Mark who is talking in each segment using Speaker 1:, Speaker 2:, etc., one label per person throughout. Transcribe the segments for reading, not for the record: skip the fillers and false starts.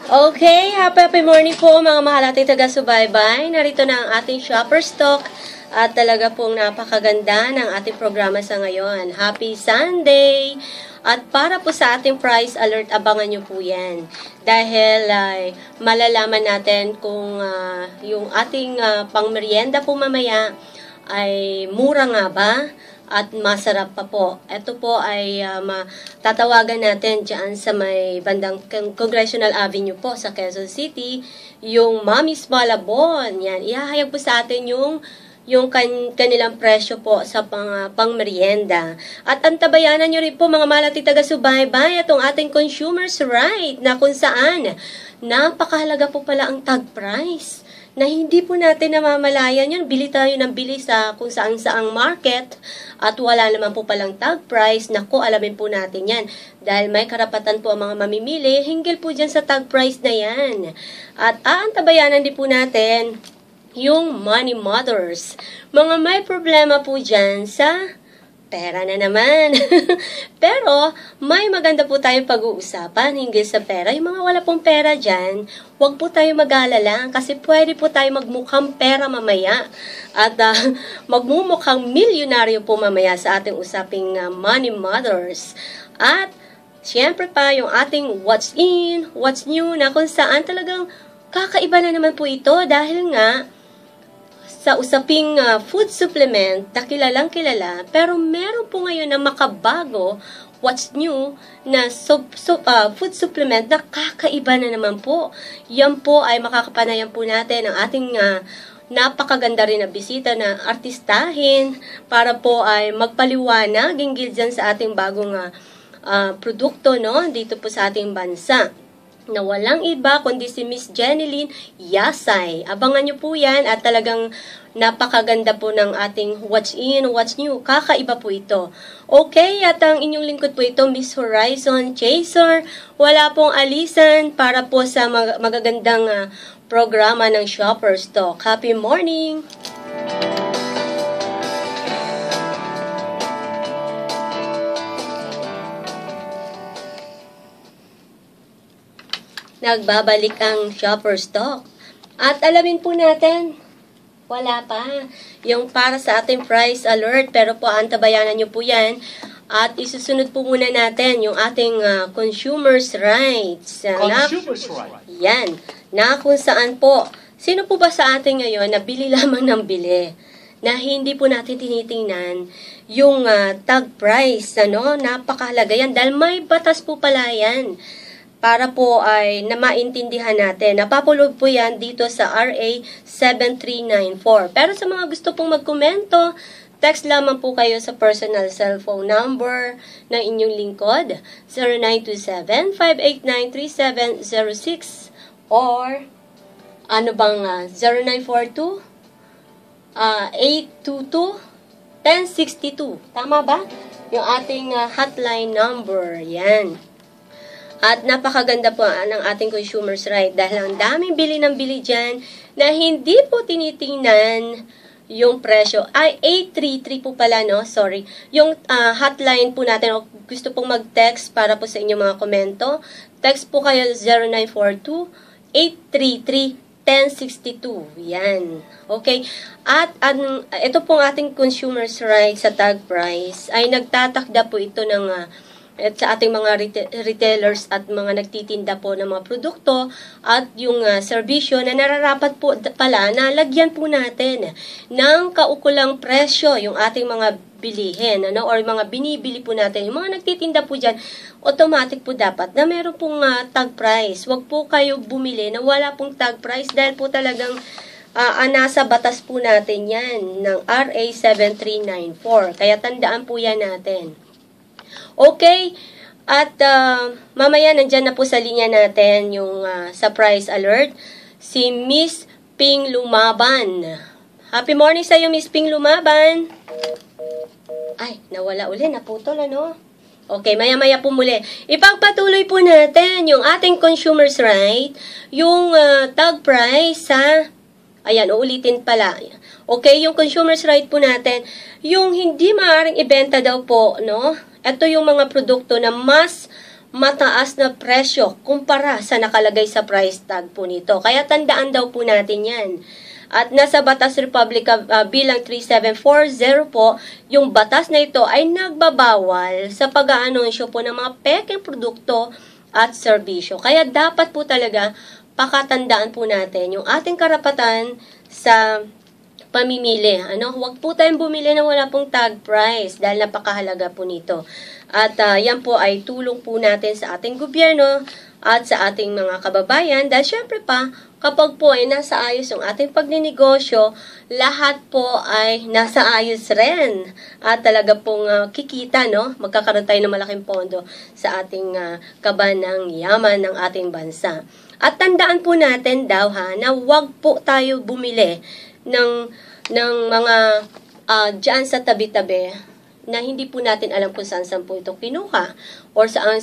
Speaker 1: Okay, happy morning po mga mahal ating taga-subaybay. Narito na ang ating shopper stock at talaga pong napakaganda ng ating programa sa ngayon. Happy Sunday! At para po sa ating price alert, abangan nyo po yan. Dahil malalaman natin kung yung ating pangmerienda po mamaya ay mura nga ba? At masarap pa po. Ito po ay tatawagan natin dyan sa may bandang Congressional Avenue po sa Quezon City, yung Mommy's Malabon. Yan, ihahayag po sa atin yung kanilang presyo po sa pangmerienda. At antabayanan nyo rin po mga malati taga-subaybay atong ating consumer's right na kung saan napakahalaga po pala ang tag price na hindi po natin namamalayan yun. Bili tayo ng bili sa kung saan-saang market at wala naman po palang tag price. Naku, alamin po natin yan. Dahil may karapatan po ang mga mamimili, hinggil po dyan sa tag price na yan. At aantabayanan din po natin yung money mothers. Mga may problema po dyan sa pera na naman. Pero, may maganda po tayong pag-uusapan hinggil sa pera. Yung mga wala pong pera dyan, huwag po tayo mag-alala kasi pwede po tayo magmukhang pera mamaya. At magmumukhang milyonaryo po mamaya sa ating usaping money mothers. At, syempre pa, yung ating what's in, what's new, na kung saan talagang kakaiba na naman po ito dahil nga, sa usaping food supplement na kilalang kilala, pero meron po ngayon na makabago, what's new, na food supplement na kakaiba na naman po. Yan po ay makakapanayan po natin ang ating napakaganda rin na bisita na artistahin para po ay magpaliwanag hinggil dyan sa ating bagong produkto, no, dito po sa ating bansa, na walang iba kundi si Miss Jeneline Yasay. Abangan nyo po yan at talagang napakaganda po ng ating what's in, what's new. Kakaiba po ito. Okay, at ang inyong lingkod po ito, Miss Horizon Chaser. Wala pong alisan para po sa magagandang programa ng Shopper Stock. Happy morning! Nagbabalik ang shopper stock. At alamin po natin, wala pa. Yung para sa ating price alert, pero po antabayanan nyo po yan. At isusunod po muna natin yung ating consumer's rights.
Speaker 2: Consumer's rights.
Speaker 1: Yan. Na kung saan po, sino po ba sa atin ngayon na bili lamang ng bili? Na hindi po natin tinitingnan yung tag price. Napakahalaga yan. Dahil may batas po pala yan. Para po ay na maintindihan natin. Napapulog po yan dito sa RA 7394. Pero sa mga gusto pong magkomento, text lamang po kayo sa personal cellphone number ng inyong lingkod, 0927-589-3706 or 0942 822-1062. Tama ba? Yung ating hotline number. Yan. At napakaganda po ng ating consumer's right dahil ang daming bili ng bili dyan na hindi po tinitingnan yung presyo. Ay, 833 po pala, no? Sorry. Yung hotline po natin, o gusto pong mag-text para po sa inyong mga komento, text po kayo 0942-833-1062. Yan. Okay? At ito pong ating consumer's right sa tag price ay nagtatakda po ito ng at sa ating mga retailers at mga nagtitinda po ng mga produkto at yung serbisyo na nararapat po pala na lagyan po natin ng kaukulang presyo yung ating mga bilihin, or mga binibili po natin. Yung mga nagtitinda po dyan, automatic po dapat na meron pong tag price. Huwag po kayo bumili na wala pong tag price dahil po talagang nasa batas po natin yan ng RA 7394. Kaya tandaan po yan natin. Okay, at mamaya nandyan na po sa linya natin yung sa price alert, si Miss Ping Lumaban. Happy morning sa iyo, Miss Ping Lumaban. Ay, nawala uli, naputol Okay, maya-maya po muli. Ipagpatuloy po natin yung ating consumer's right, yung tag price ayan, uulitin pala. Okay, yung consumer's right po natin, yung hindi maaaring ibenta daw po, no? Ito yung mga produkto na mas mataas na presyo kumpara sa nakalagay sa price tag po nito. Kaya tandaan daw po natin yan. At nasa Batas Republika bilang 3740 po, yung batas na ito ay nagbabawal sa pag-aanunsyo po ng mga pekeng produkto at serbisyo. Kaya dapat po talaga pakatandaan po natin yung ating karapatan sa pamimili. Huwag po tayong bumili na wala pong tag price dahil napakahalaga po nito. At yan po ay tulong po natin sa ating gobyerno at sa ating mga kababayan dahil syempre pa, kapag po ay nasa ayos yung ating pagninegosyo, lahat po ay nasa ayos rin. At talaga pong kikita, magkakaroon tayo ng malaking pondo sa ating kaban ng yaman ng ating bansa. At tandaan po natin daw na wag po tayo bumili ng mga dyan sa tabi-tabi na hindi po natin alam kung saan po ito kinuha or saan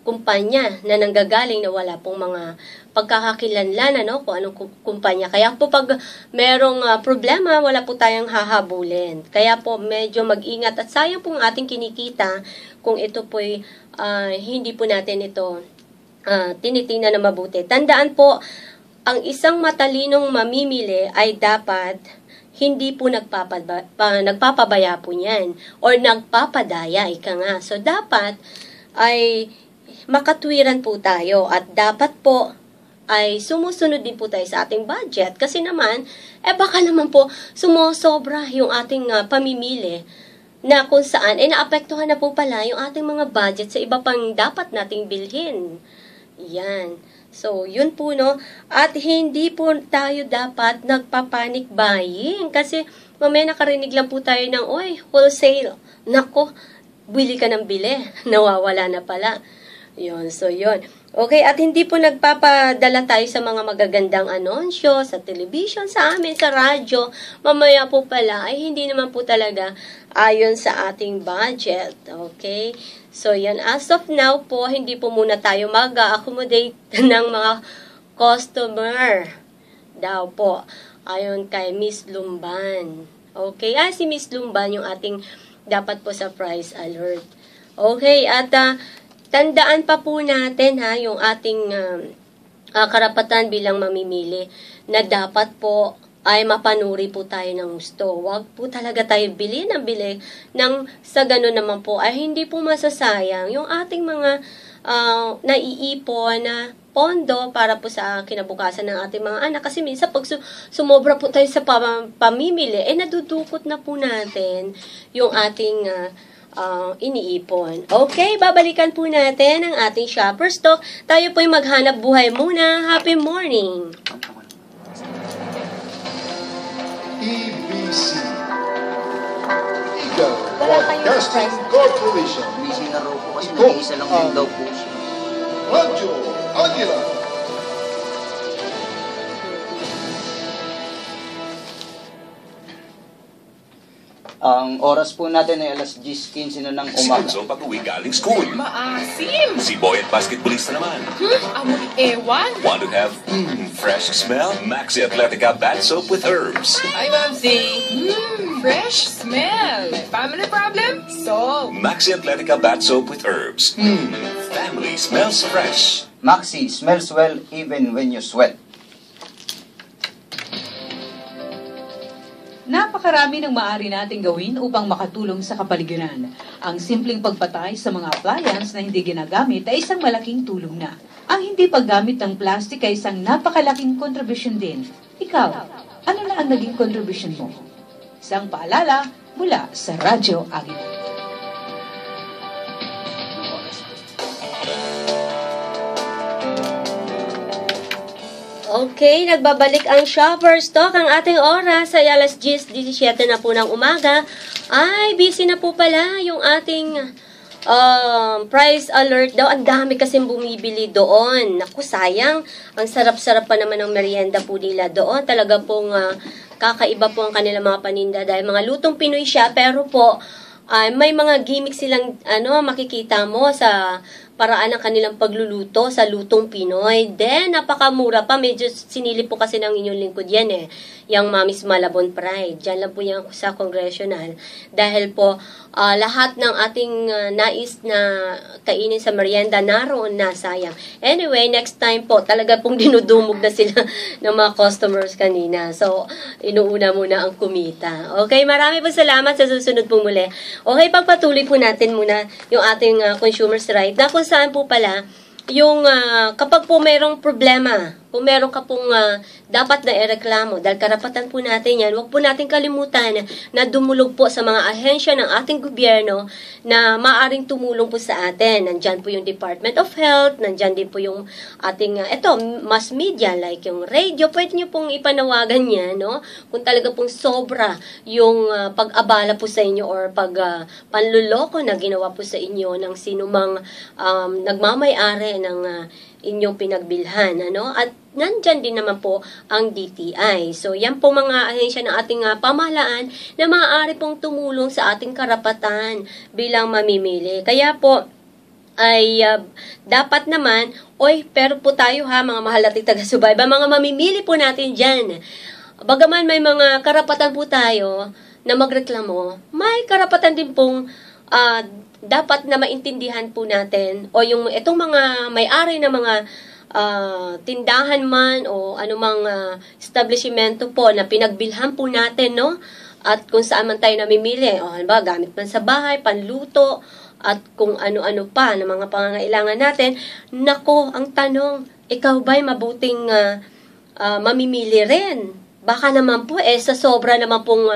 Speaker 1: kumpanya na nanggagaling na wala pong mga pagkakakilanlan kung anong kumpanya. Kaya po pag merong problema, wala po tayong hahabulin. Kaya po medyo mag-ingat at sayang pong ating kinikita kung ito po'y hindi po natin ito tinitingnan na mabuti. Tandaan po, ang isang matalinong mamimili ay dapat hindi po nagpapabaya po niyan or nagpapadaya, ika nga. So, dapat ay makatwiran po tayo at dapat po ay sumusunod din po tayo sa ating budget kasi naman, baka naman po sumosobra yung ating pamimili na kung saan naapektuhan na po pala yung ating mga budget sa iba pang dapat nating bilhin. Yan. So, yun po, At hindi po tayo dapat nagpapanic buying kasi mamaya nakarinig lang po tayo ng, wholesale. Nako, bili ka ng bili. Nawawala na pala. Yun, so yun. Okay, at hindi po nagpapadala tayo sa mga magagandang anunsyo, sa television, sa amin, sa radyo. Mamaya po pala ay hindi naman po talaga ayon sa ating budget. Okay? So, yan. As of now po, hindi po muna tayo mag-accommodate ng mga customer. Daw po. Ayon kay Miss Lumban. Okay? Si Miss Lumban yung ating dapat po sa price alert. Okay, at tandaan pa po natin yung ating karapatan bilang mamimili na dapat po ay mapanuri po tayo ng gusto. Huwag po talaga tayo bili ng sa ganun naman po ay hindi po masasayang yung ating mga naiipon na pondo para po sa kinabukasan ng ating mga anak. Kasi minsan pag sumobra po tayo sa pamimili, nadudukot na po natin yung ating iniipon. Okay, babalikan po natin ang ating shopper stock. Tayo po'y maghanap buhay muna. Happy morning!
Speaker 2: EBC Eagle Broadcasting Corporation.
Speaker 3: Busy na raw po kasi nag-iisa lang din daw po siya.
Speaker 2: Radyo Aguila.
Speaker 3: Ang oras po natin ay alas 10:15 na ng
Speaker 4: Si
Speaker 3: umaga.
Speaker 4: Bunso pag-uwi galing school.
Speaker 5: Maasim!
Speaker 4: Si Boy at basketballista naman.
Speaker 5: Amoy ewan!
Speaker 4: Want to have fresh smell? Maxi Atletica Bath Soap with Herbs.
Speaker 5: Ay, Mamsi! Fresh smell! Family problem? So,
Speaker 4: Maxi Atletica Bath Soap with Herbs. Family smells fresh.
Speaker 3: Maxi smells well even when you sweat.
Speaker 6: Napakarami ng maaari nating gawin upang makatulong sa kapaligiran. Ang simpleng pagpatay sa mga appliance na hindi ginagamit ay isang malaking tulong na. Ang hindi paggamit ng plastic ay isang napakalaking kontribusyon din. Ikaw, ano na ang naging kontribusyon mo? Isang paalala mula sa Radyo Aguila.
Speaker 1: Okay, nagbabalik ang shopper stock. Ang ating oras ay alas 10:17 na po ng umaga. Ay, busy na po pala yung ating price alert daw. Ang dami kasing bumibili doon. Naku, sayang. Ang sarap-sarap pa naman ng merienda po nila doon. Talaga pong kakaiba po ang kanilang mga paninda dahil mga lutong Pinoy siya. Pero po, may mga gimmick silang makikita mo sa paraan ng kanilang pagluluto sa lutong Pinoy. Then, napakamura pa. Medyo sinilip po kasi ng inyong lingkod yan eh. Yung Mami's Malabon Pride. Diyan lang po yan sa Congressional. Dahil po, lahat ng ating nais na kainin sa merienda, naroon na, sayang. Anyway, next time po, talaga pong dinudumog na sila ng mga customers kanina. So, inuuna muna ang kumita. Okay, marami po salamat sa susunod po muli. Okay, pagpatuloy po natin muna yung ating consumer's right na kung saan po pala yung kapag po mayroong problema, kung meron ka pong dapat na ireklamo, dahil karapatan po natin yan, huwag po natin kalimutan na dumulog po sa mga ahensya ng ating gobyerno na maaring tumulong po sa atin. Nandyan po yung Department of Health, nandyan din po yung ating, mass media, like yung radio, pwede nyo pong ipanawagan yan, no? Kung talaga pong sobra yung pag-abala po sa inyo or panluloko na ginawa po sa inyo ng sinumang nagmamay-ari ng inyong pinagbilhan, ano? At nandyan din naman po ang DTI. So, yan po mga ahensya ng ating pamahalaan na maaari pong tumulong sa ating karapatan bilang mamimili. Kaya po, ay dapat naman, pero po tayo ha, mga mahal nating taga-subaybay, mga mamimili po natin dyan. Bagaman may mga karapatan po tayo na magreklamo, may karapatan din pong dapat na maintindihan po natin o yung itong mga may-ari na mga tindahan man o anumang establishmento po na pinagbilhan po natin, no? At kung saan man tayo namimili, o halimbawa gamit man sa bahay, panluto, at kung ano-ano pa na mga pangangailangan natin, nako, ang tanong, ikaw ba'y mabuting mamimili rin? Baka naman po, sa sobra naman pong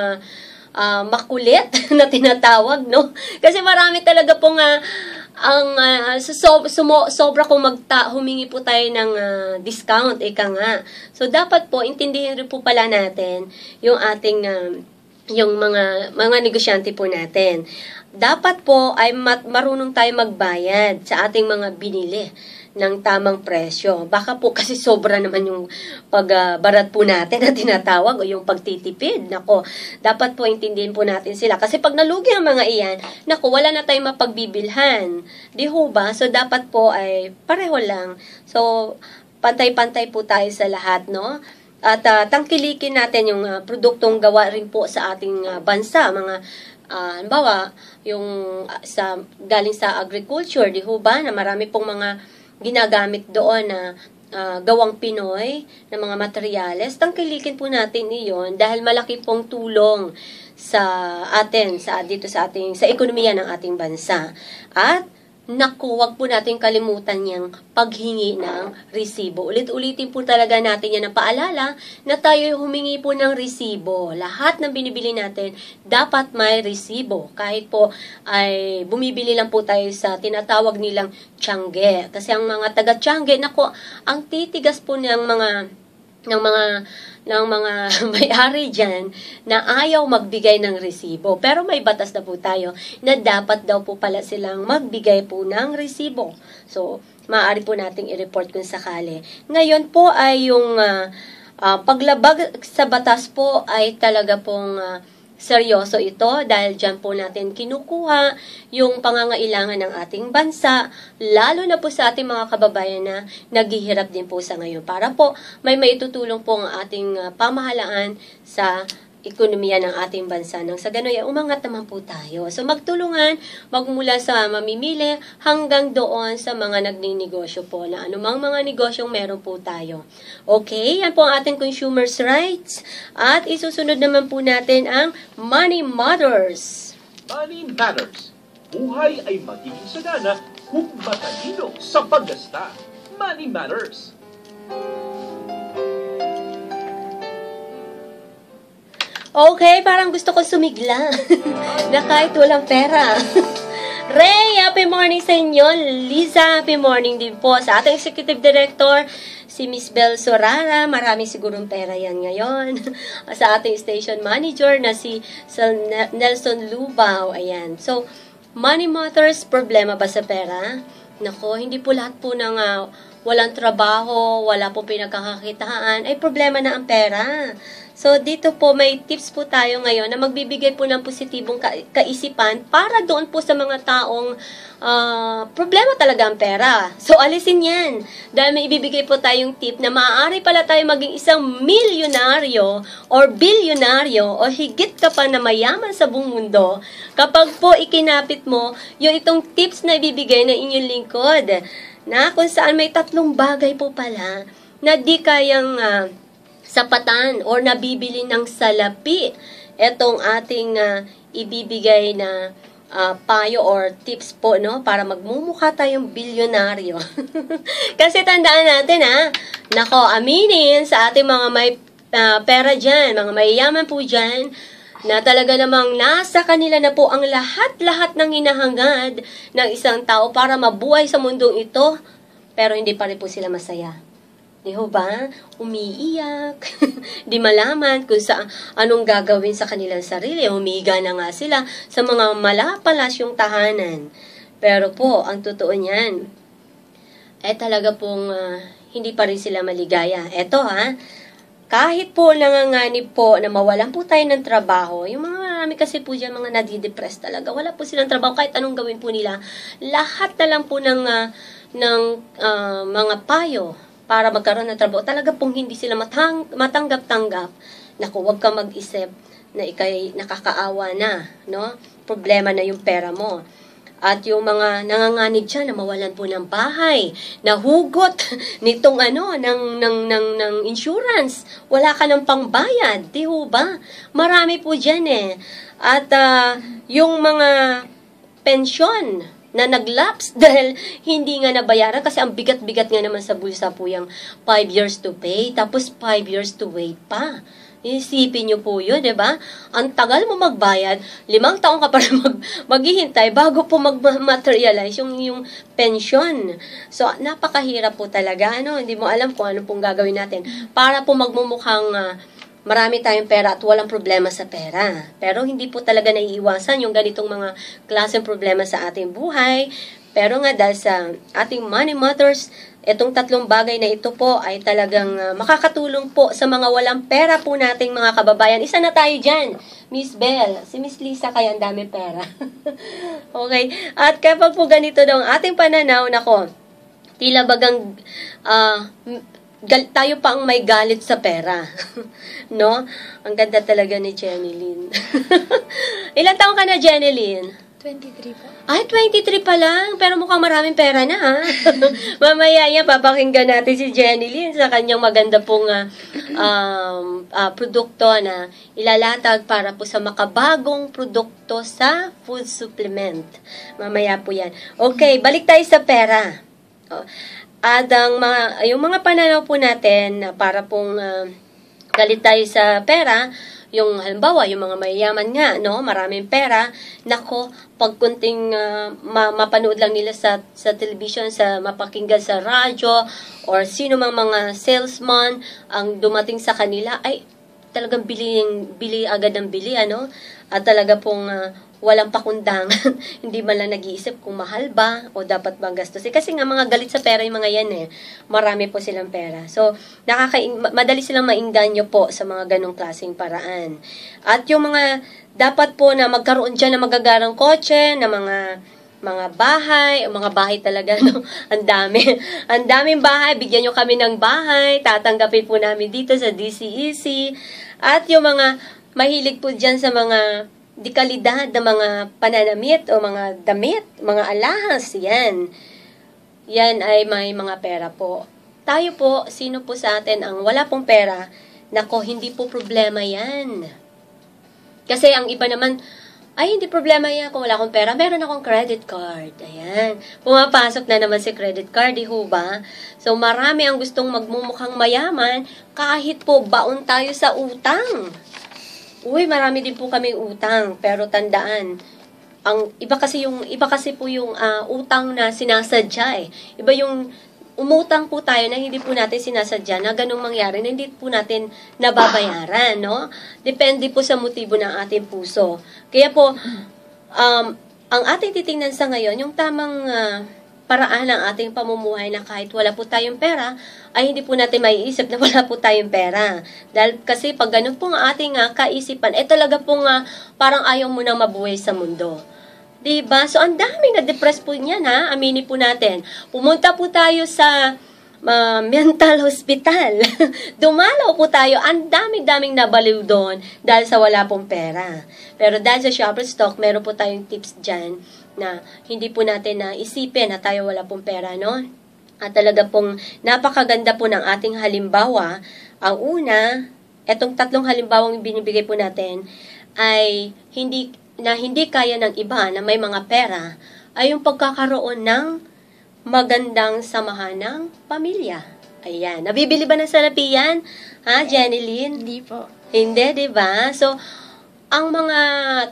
Speaker 1: makulit na tinatawag, no? Kasi marami talaga pong sobra kung humingi po tayo ng discount, ika nga. So, dapat po, intindihin rin po pala natin yung ating, yung mga negosyante po natin. Dapat po ay marunong tayo magbayad sa ating mga binili ng tamang presyo. Baka po kasi sobra naman yung pagbarat po natin na tinatawag o yung pagtitipid. Nako, dapat po intindihin po natin sila. Kasi pag nalugi ang mga iyan, nako, wala na tayong mapagbibilhan. Di ho ba? So, dapat po ay pareho lang. So, pantay-pantay po tayo sa lahat, no? At tangkilikin natin yung produktong gawa rin po sa ating bansa. Mga halimbawa, yung galing sa agriculture, di ho ba? Na marami pong mga ginagamit doon na gawang Pinoy na mga materyales, tangkilikin po natin iyon dahil malaki pong tulong sa atin, sa ekonomiya ng ating bansa. At naku, wag po natin kalimutan yung paghingi ng resibo. Ulit-ulitin po talaga natin yan na paalala na tayo humingi po ng resibo. Lahat ng binibili natin, dapat may resibo. Kahit po ay bumibili lang po tayo sa tinatawag nilang tiangge. Kasi ang mga taga-tiangge, naku, ang titigas po ng mga may-ari dyan na ayaw magbigay ng resibo. Pero may batas na po tayo na dapat daw po pala silang magbigay po ng resibo. So, maaari po nating i-report kung sakali. Ngayon po ay yung paglabag sa batas po ay talaga pong seryoso ito dahil dyan po natin kinukuha yung pangangailangan ng ating bansa, lalo na po sa ating mga kababayan na naghihirap din po sa ngayon para po may maitutulong po ang ating pamahalaan sa ekonomiya ng ating bansa. Nang sa gano'n, umangat naman po tayo. So, magtulungan, magmula sa mamimili hanggang doon sa mga nagninegosyo po na anumang mga negosyong meron po tayo. Okay, yan po ang ating consumer's rights. At isusunod naman po natin ang Money Matters.
Speaker 7: Money Matters. Buhay ay magiging sagana kung matalino sa paggasta. Money Matters.
Speaker 1: Okay, parang gusto ko sumigla na kahit walang pera. Ray, happy morning sa inyo. Liza, happy morning din po. Sa ating Executive Director, si Miss Bel Sorara, marami sigurong pera yan ngayon. Sa ating Station Manager na si Nelson Lubao, ayan. So, Money Matters, problema ba sa pera? Nako, hindi po lahat po ng walang trabaho, wala po pinagkakakitaan, ay problema na ang pera. So, dito po may tips po tayo ngayon na magbibigay po ng positibong kaisipan para doon po sa mga taong problema talaga ang pera. So, alisin yan. Dahil may ibibigay po tayong tip na maaari pala tayo maging isang milyonaryo or bilyonaryo o higit ka pa na mayaman sa buong mundo kapag po ikinapit mo yung itong tips na ibibigay ng inyong lingkod na kung saan may 3 bagay po pala na di kayang sapatan or nabibili ng salapi etong ating ibibigay na payo or tips po, no? Para magmumukha tayong bilyonaryo. Kasi tandaan natin, nako, aminin sa ating mga may pera dyan, mga mayayaman po dyan, na talaga namang nasa kanila na po ang lahat-lahat ng hinahangad ng isang tao para mabuhay sa mundong ito, pero hindi pa rin po sila masaya. Di ho ba? Umiiyak. Di malaman kung anong gagawin sa kanilang sarili. Humiga na nga sila sa mga malapalasyong tahanan. Pero po, ang totoo niyan, talaga pong hindi pa rin sila maligaya. Eto kahit po nanganganib po na mawalan po tayo ng trabaho, yung mga marami kasi po dyan, mga nadidepress talaga, wala po silang trabaho, kahit anong gawin po nila, lahat na lang po ng mga payo para magkaroon ng trabaho, talaga pong hindi sila matanggap-tanggap. Naku, huwag ka mag-isip na ikay nakakaawa na, no? Problema na yung pera mo. At yung mga nanganganib dyan na mawalan po ng bahay, nahugot nitong ng insurance, wala ka ng pangbayad, di ho ba? Marami po dyan At yung mga pensyon na naglaps dahil hindi nga nabayaran kasi ang bigat-bigat nga naman sa bulsa po yung 5 years to pay, tapos 5 years to wait pa. Isipin nyo po yun, diba? Ang tagal mo magbayad, 5 taon ka pa rin maghihintay bago po mag-materialize yung pension. So, napakahirap po talaga. Hindi mo alam kung ano pong gagawin natin para po magmumukhang marami tayong pera at walang problema sa pera. Pero hindi po talaga naiiwasan yung ganitong mga klaseng problema sa ating buhay. Pero nga dahil sa ating Money Matters, itong 3 bagay na ito po ay talagang makakatulong po sa mga walang pera po nating mga kababayan. Isa na tayo dyan, Miss Belle. Si Miss Lisa kaya ang dami pera. Okay? At kapag po ganito daw ang ating pananaw, nako, tila bagang tayo pa ang may galit sa pera. No? Ang ganda talaga ni Jenny Lynn. Ilan taong ka na, Jenny Lynn?
Speaker 5: 23 po.
Speaker 1: Ay, 23 pa lang. Pero mukhang maraming pera na, Mamaya yan, papakinggan natin si Jenny Lynn sa kanyang maganda pong produkto na ilalatag para po sa makabagong produkto sa food supplement. Mamaya po yan. Okay, balik tayo sa pera. At yung mga pananaw po natin na para pong galit tayo sa pera, yung halimbawa, yung mga mayayaman nga, no, maraming pera, nako, pag kunting mapanood lang nila sa television, mapakinggan sa radyo, or sino mang mga salesman ang dumating sa kanila, ay talagang bili agad ng bili, at talaga pong walang pakundangan, hindi man lang nag-iisip kung mahal ba o dapat bang gastusin. Kasi nga mga galit sa pera yung mga yan marami po silang pera. So, madali silang maingganyo po sa mga ganong klaseng paraan. At yung mga dapat po na magkaroon dyan na magagarang kotse, na mga bahay talaga, ang dami. Ang daming bahay, bigyan nyo kami ng bahay, tatanggapin po namin dito sa DCEC. At yung mga mahilig po dyan sa mga di kalidad na mga pananamit o mga damit, mga alahas, yan. Yan ay may mga pera po. Tayo po, sino po sa atin ang wala pong pera, nako, hindi po problema yan. Kasi ang iba naman, ay, hindi problema yan kung wala akong pera. Meron akong credit card. Ayan. Pumapasok na naman si credit card, ho ba? So, marami ang gustong magmumukhang mayaman kahit po baon tayo sa utang. Uy, marami din po kaming utang, pero tandaan, ang iba kasi po yung utang na sinasadya . Iba yung umutang po tayo na hindi po natin sinasadya na ganung mangyari na hindi po natin nababayaran, no? Depende po sa motibo ng ating puso. Kaya po ang ating titingnan sa ngayon, yung tamang paraan ng ating pamumuhay na kahit wala po tayong pera, ay hindi po natin maiisip na wala po tayong pera. Dahil kasi pag ganun po ang ating kaisipan, talaga po parang ayaw mo na mabuhay sa mundo. Diba? So, ang daming na-depress po niyan, aminin po natin. Pumunta po tayo sa mental hospital. Dumalaw po tayo. Ang daming nabaliw doon dahil sa wala pong pera. Pero dahil sa Shopperstock, meron po tayong tips dyan na hindi po natin isipin na tayo wala pong pera, no? At talaga pong napakaganda po ng ating halimbawa. Ang una, etong 3 halimbawang binibigay po natin ay hindi kaya ng iba na may mga pera ay yung pagkakaroon ng magandang samahan ng pamilya. Ayan. Nabibili ba ng salapi yan? Ha, Jenny Lynn?
Speaker 8: Hindi po.
Speaker 1: Hindi, di ba? So, ang mga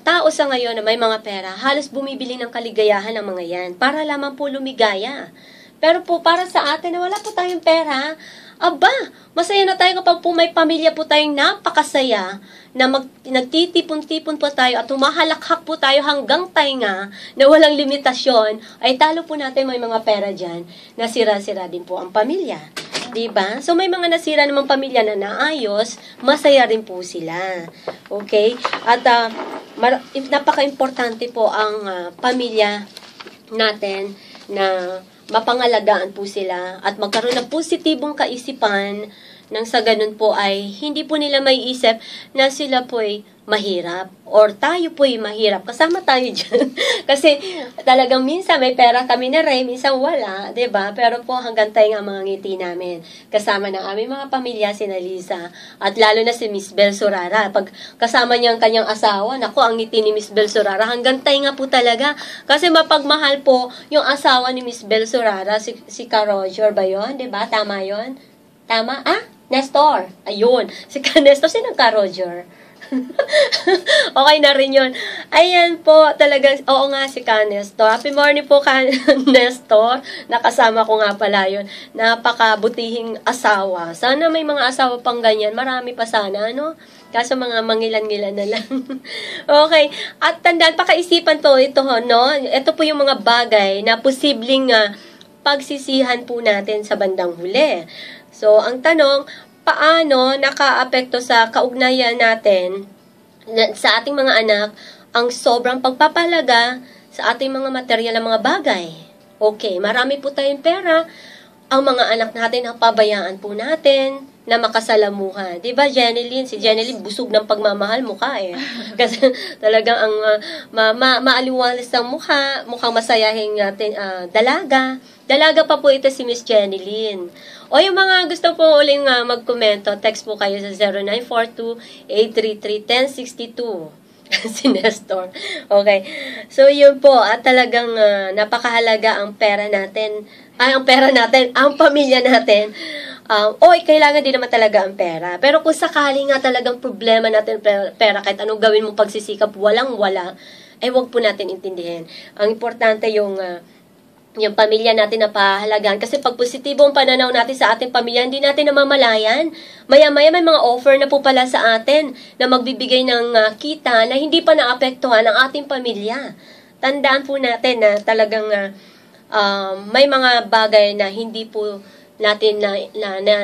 Speaker 1: tao sa ngayon na may mga pera, halos bumibili ng kaligayahan ng mga yan para lamang po lumigaya. Pero po, para sa atin na wala po tayong pera, aba, masaya na tayo kapag po may pamilya po tayong napakasaya na nagtitipon-tipon po tayo at humahalakhak po tayo hanggang tainga na walang limitasyon, ay talo po natin may mga pera dyan na sira-sira din po ang pamilya. Diba? So, may mga nasira namang pamilya na naayos, masaya rin po sila. Okay? At napaka-importante po ang pamilya natin na mapangalagaan po sila at magkaroon ng positibong kaisipan nang sa ganun po ay hindi po nila may isip na sila po ay mahirap or tayo po ay mahirap. Kasama tayo dyan. Kasi talagang minsan may pera kami na rin, minsan wala, 'di ba? Pero po hanggang tayo nga mga ngiti namin. Kasama ng aming mga pamilya, si Lisa at lalo na si Miss Bel Sorara. Pag kasama niya ang kanyang asawa, naku, ang ngiti ni Miss Bel Sorara, hanggang tayo nga po talaga. Kasi mapagmahal po yung asawa ni Miss Bel Sorara, si Ka Roger ba yun? 'Di ba? Tama yun? Tama? Nestor. Ayun. Si Ka Nestor, sinang Ka Roger? Okay na rin yun. Ayan po, talagang, oo nga si Ka Nestor. Happy morning po, Ka Nestor. Nakasama ko nga pala yun. Napakabutihing asawa. Sana may mga asawa pang ganyan. Marami pa sana, ano? Kaso mga mangilan-ngilan na lang. Okay. At tandaan, pakaisipan po ito, no? Ito po yung mga bagay na posibleng pagsisihan po natin sa bandang huli. So, ang tanong, paano nakaapekto sa kaugnayan natin sa ating mga anak ang sobrang pagpapahalaga sa ating mga material na mga bagay? Okay, marami po tayong pera. Ang mga anak natin, napabayaan po natin na makasalamuhan. Diba, Jenny Lynn? Si Jenny Lynn, busog ng pagmamahal mukha eh. Kasi talagang ang maaliwalas ng mukha, mukhang masayahing dalaga. Dalaga pa po ito si Miss Jenny Lynn. O yung mga gusto po uling magkomento, text po kayo sa 0942-833-1062. Si Nestor. Okay. So, yun po. At talagang napakahalaga ang pera natin. Ang pamilya natin. Kailangan din naman talaga ang pera. Pero kung sakali nga talagang problema natin pera, kahit anong gawin mo pagsisikap, walang-wala, ay wag po natin intindihin. Ang importante yung pamilya natin na pahalagaan. Kasi pag positibo ang pananaw natin sa ating pamilya, hindi natin namamalayan. Maya-maya may mga offer na po pala sa atin na magbibigay ng kita na hindi pa naapektuhan ang ating pamilya. Tandaan po natin na talagang may mga bagay na hindi po natin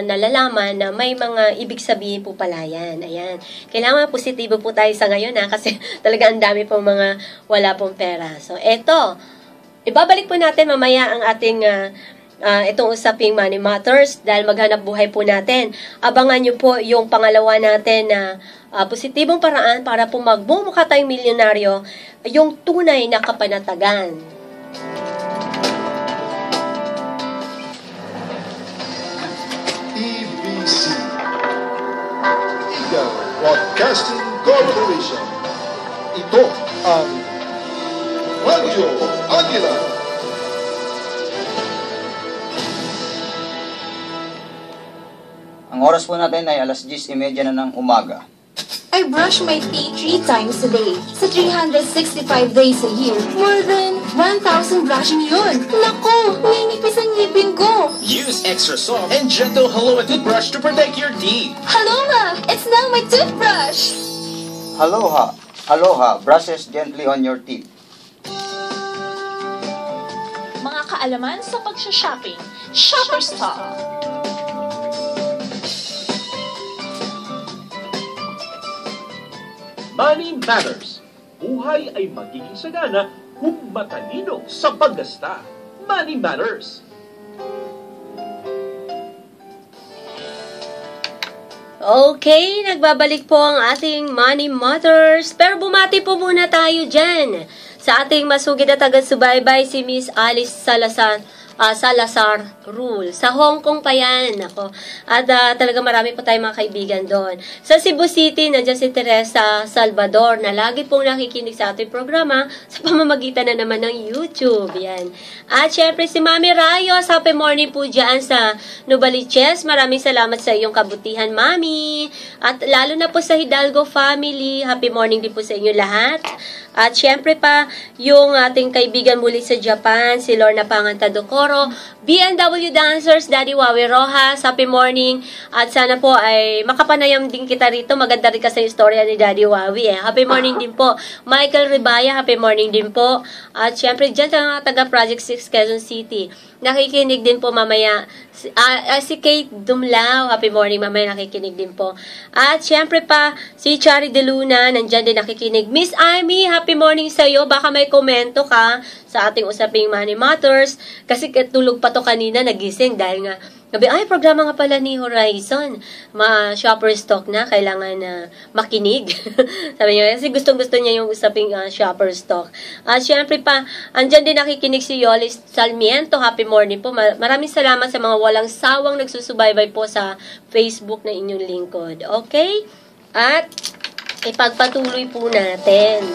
Speaker 1: nalalaman na may mga ibig sabihin po pala yan. Ayan. Kailangan positibo po tayo sa ngayon kasi talaga ang dami pong mga wala pong pera. So, eto. Ibabalik po natin mamaya ang ating itong usaping Money Matters dahil maghanap buhay po natin. Abangan nyo po yung pangalawa natin na positibong paraan para po magbumukha tayong milyonaryo, yung tunay na kapanatagan.
Speaker 2: EBC Eagle Broadcasting Corporation. Ito ang Radyo Aguila.
Speaker 3: Ang oras po natin ay 10:30 na ng umaga.
Speaker 8: I brush my teeth 3 times a day. Sa 365 days a year, more than 1,000 brushing yun. Naku, ninipis ang ngipin ko.
Speaker 7: Use extra soft and gentle Hello toothbrush to protect your teeth.
Speaker 8: Aloha, it's now my toothbrush.
Speaker 3: Aloha, brushes gently on your teeth.
Speaker 8: Mga
Speaker 9: kaalaman sa pagsha-shopping. Shopper's Talk!
Speaker 7: Money matters. Buhay ay magiging sagana kung matalino sa paggasta. Money matters.
Speaker 1: Okay, nagbabalik po ang ating Money Matters. Pero bumati po muna tayo dyan sa ating masugid na taga-subaybay, si Miss Alice Salazar Rule. Sa Hong Kong pa yan. Ako. At talaga marami po tayong mga kaibigan doon. Sa Cebu City, nandiyan si Teresa Salvador na lagi pong nakikinig sa ating programa sa pamamagitan na naman ng YouTube. Yan. At syempre si Mami Rayos, happy morning po dyan sa Novaliches. Maraming salamat sa iyong kabutihan, Mami. At lalo na po sa Hidalgo family, happy morning din po sa inyo lahat. At syempre pa, yung ating kaibigan muli sa Japan, si Lorna Pangantadokoro, BNW Dancers, Daddy Wawi Rojas, happy morning. At sana po ay makapanayam din kita rito. Maganda rin kasi yung istorya ni Daddy Wawi. Happy morning din po. Michael Ribaya, happy morning din po. At syempre dyan sa taga Project 6 Quezon City, nakikinig din po mamaya. Si Kate Dumlao, happy morning, mamaya nakikinig din po. At syempre pa, si Chari De Luna, nandyan din nakikinig. Miss Amy, happy morning sa iyo. Baka may komento ka sa ating usaping Money Matters. Kasi tulog pa to kanina, nagising dahil nga, sabi, ay, programa nga pala ni Horizon. Shopper Stock na, kailangan makinig. Sabi niya, kasi gustong-gusto niya yung usaping Shopper Stock. At syempre pa, andyan din nakikinig si Yolis Salmiento. Happy morning po. Maraming salamat sa mga walang sawang nagsusubaybay po sa Facebook na inyong lingkod. Okay? At ipagpatuloy po natin.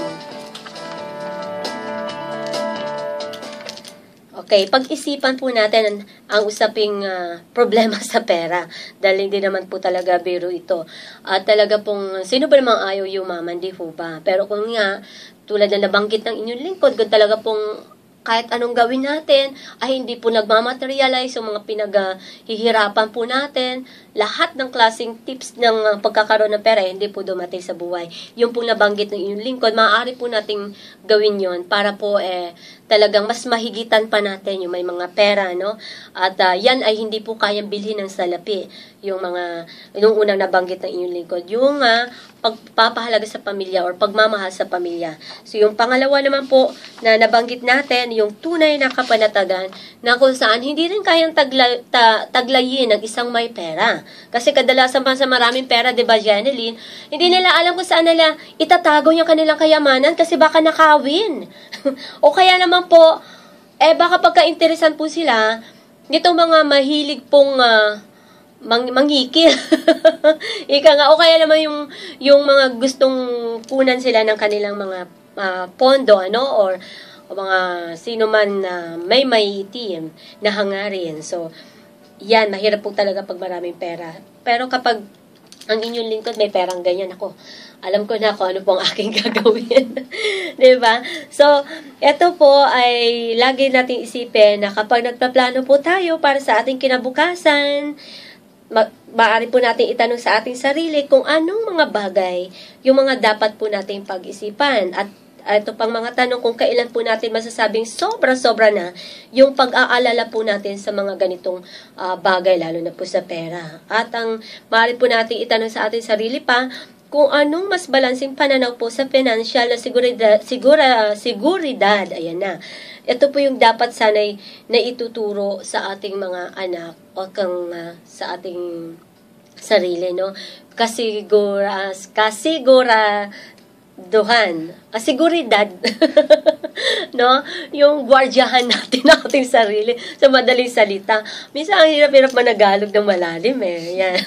Speaker 1: Okay, pag-isipan po natin ang usaping problema sa pera. Dahil hindi naman po talaga biro ito. At talaga pong, sino ba namang ayaw yumaman, di po ba? Pero kung nga, tulad na nabanggit ng inyong lingkod, kung talaga pong kahit anong gawin natin, ay hindi po nagmamaterialize yung mga pinaghihirapan po natin. Lahat ng klaseng tips ng pagkakaroon ng pera, hindi po dumating sa buhay. Yung pong nabanggit ng inyong lingkod, maaari po nating gawin yon para po talagang mas mahigitan pa natin yung may mga pera, no? At yan ay hindi po kayang bilhin ng salapi. Yung unang nabanggit ng inyong lingkod, yung pagpapahalaga sa pamilya or pagmamahal sa pamilya. So yung pangalawa naman po na nabanggit natin, yung tunay na kapanatagan na kung saan hindi rin kayang taglayin ng isang may pera. Kasi kadalasan pa sa maraming pera, diba, Janeline, hindi nila alam kung saan nila itatago yung kanilang kayamanan kasi baka nakawin. O kaya naman po, baka pagka-interesan po sila, nitong mga mahilig pong mangikil. Ika nga, o kaya naman yung mga gustong kunan sila ng kanilang mga pondo, or mga sino man na may itim na hangarin. So, yan, mahirap po talaga pag maraming pera. Pero kapag ang inyong lingkod may perang ganyan, ako, alam ko na kung ano pong aking gagawin. Diba? So, ito po ay lagi nating isipin na kapag nagpaplano po tayo para sa ating kinabukasan, maaari po natin itanong sa ating sarili kung anong mga bagay yung mga dapat po nating pag-isipan. At ito pang mga tanong kung kailan po natin masasabing sobra-sobra na yung pag-aalala po natin sa mga ganitong bagay, lalo na po sa pera. At ang maaari po natin itanong sa ating sarili pa kung anong mas balansing pananaw po sa financial na seguridad. Ayan na. Ito po yung dapat sanay na ituturo sa ating mga anak o sa ating sarili, no? Kasiguridad, no? Yung gwardiyahan natin ng ating sarili sa madaling salita. Minsan ang hirap-hirap managalog ng malalim Yan.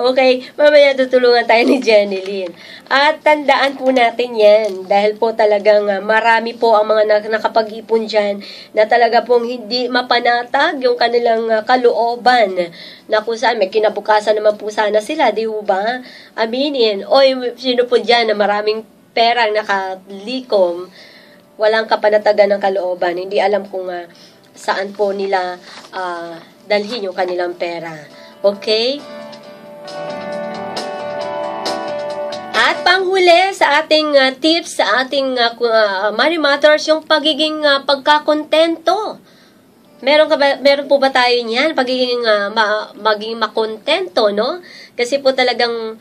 Speaker 1: Okay, mamaya tutulungan tayo ni Jeneline. At tandaan po natin yan dahil po talagang marami po ang mga nakapag-ipon dyan na talaga pong hindi mapanatag yung kanilang kalooban na kung saan may kinabukasan naman po sana sila, di ba? Aminin. Sino po dyan na maraming perang nakalikom, walang kapanatagan ng kalooban, hindi alam kung saan po nila dalhin yung kanilang pera. Okay? At panghuli sa ating tips, sa ating Money Matters, yung pagiging pagkakontento. Meron po ba tayo niyan? Pagiging maging makontento, no? Kasi po talagang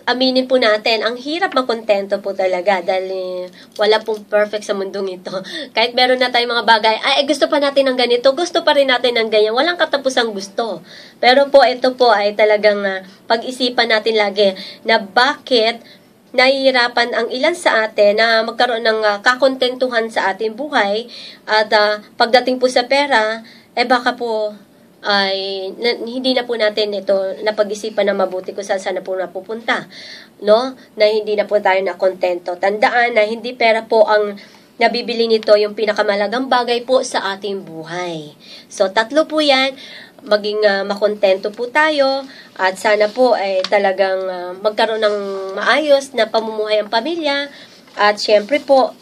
Speaker 1: aminin po natin, ang hirap makontento po talaga dahil wala pong perfect sa mundong ito. Kahit meron na tayong mga bagay, gusto pa natin ng ganito, gusto pa rin natin ng ganyan. Walang katapusang gusto. Pero po, ito po ay talagang pag-isipan natin lagi na bakit nahihirapan ang ilan sa atin na magkaroon ng kakontentuhan sa ating buhay at pagdating po sa pera, baka po ay hindi na po natin ito napag-isipan na mabuti kung saan na po napupunta, no? Na hindi na po tayo na kontento. Tandaan na hindi pera po ang nabibili nito, yung pinakamalagang bagay po sa ating buhay. So, 3 po yan. Maging makontento po tayo at sana po ay talagang magkaroon ng maayos na pamumuhay ang pamilya at syempre po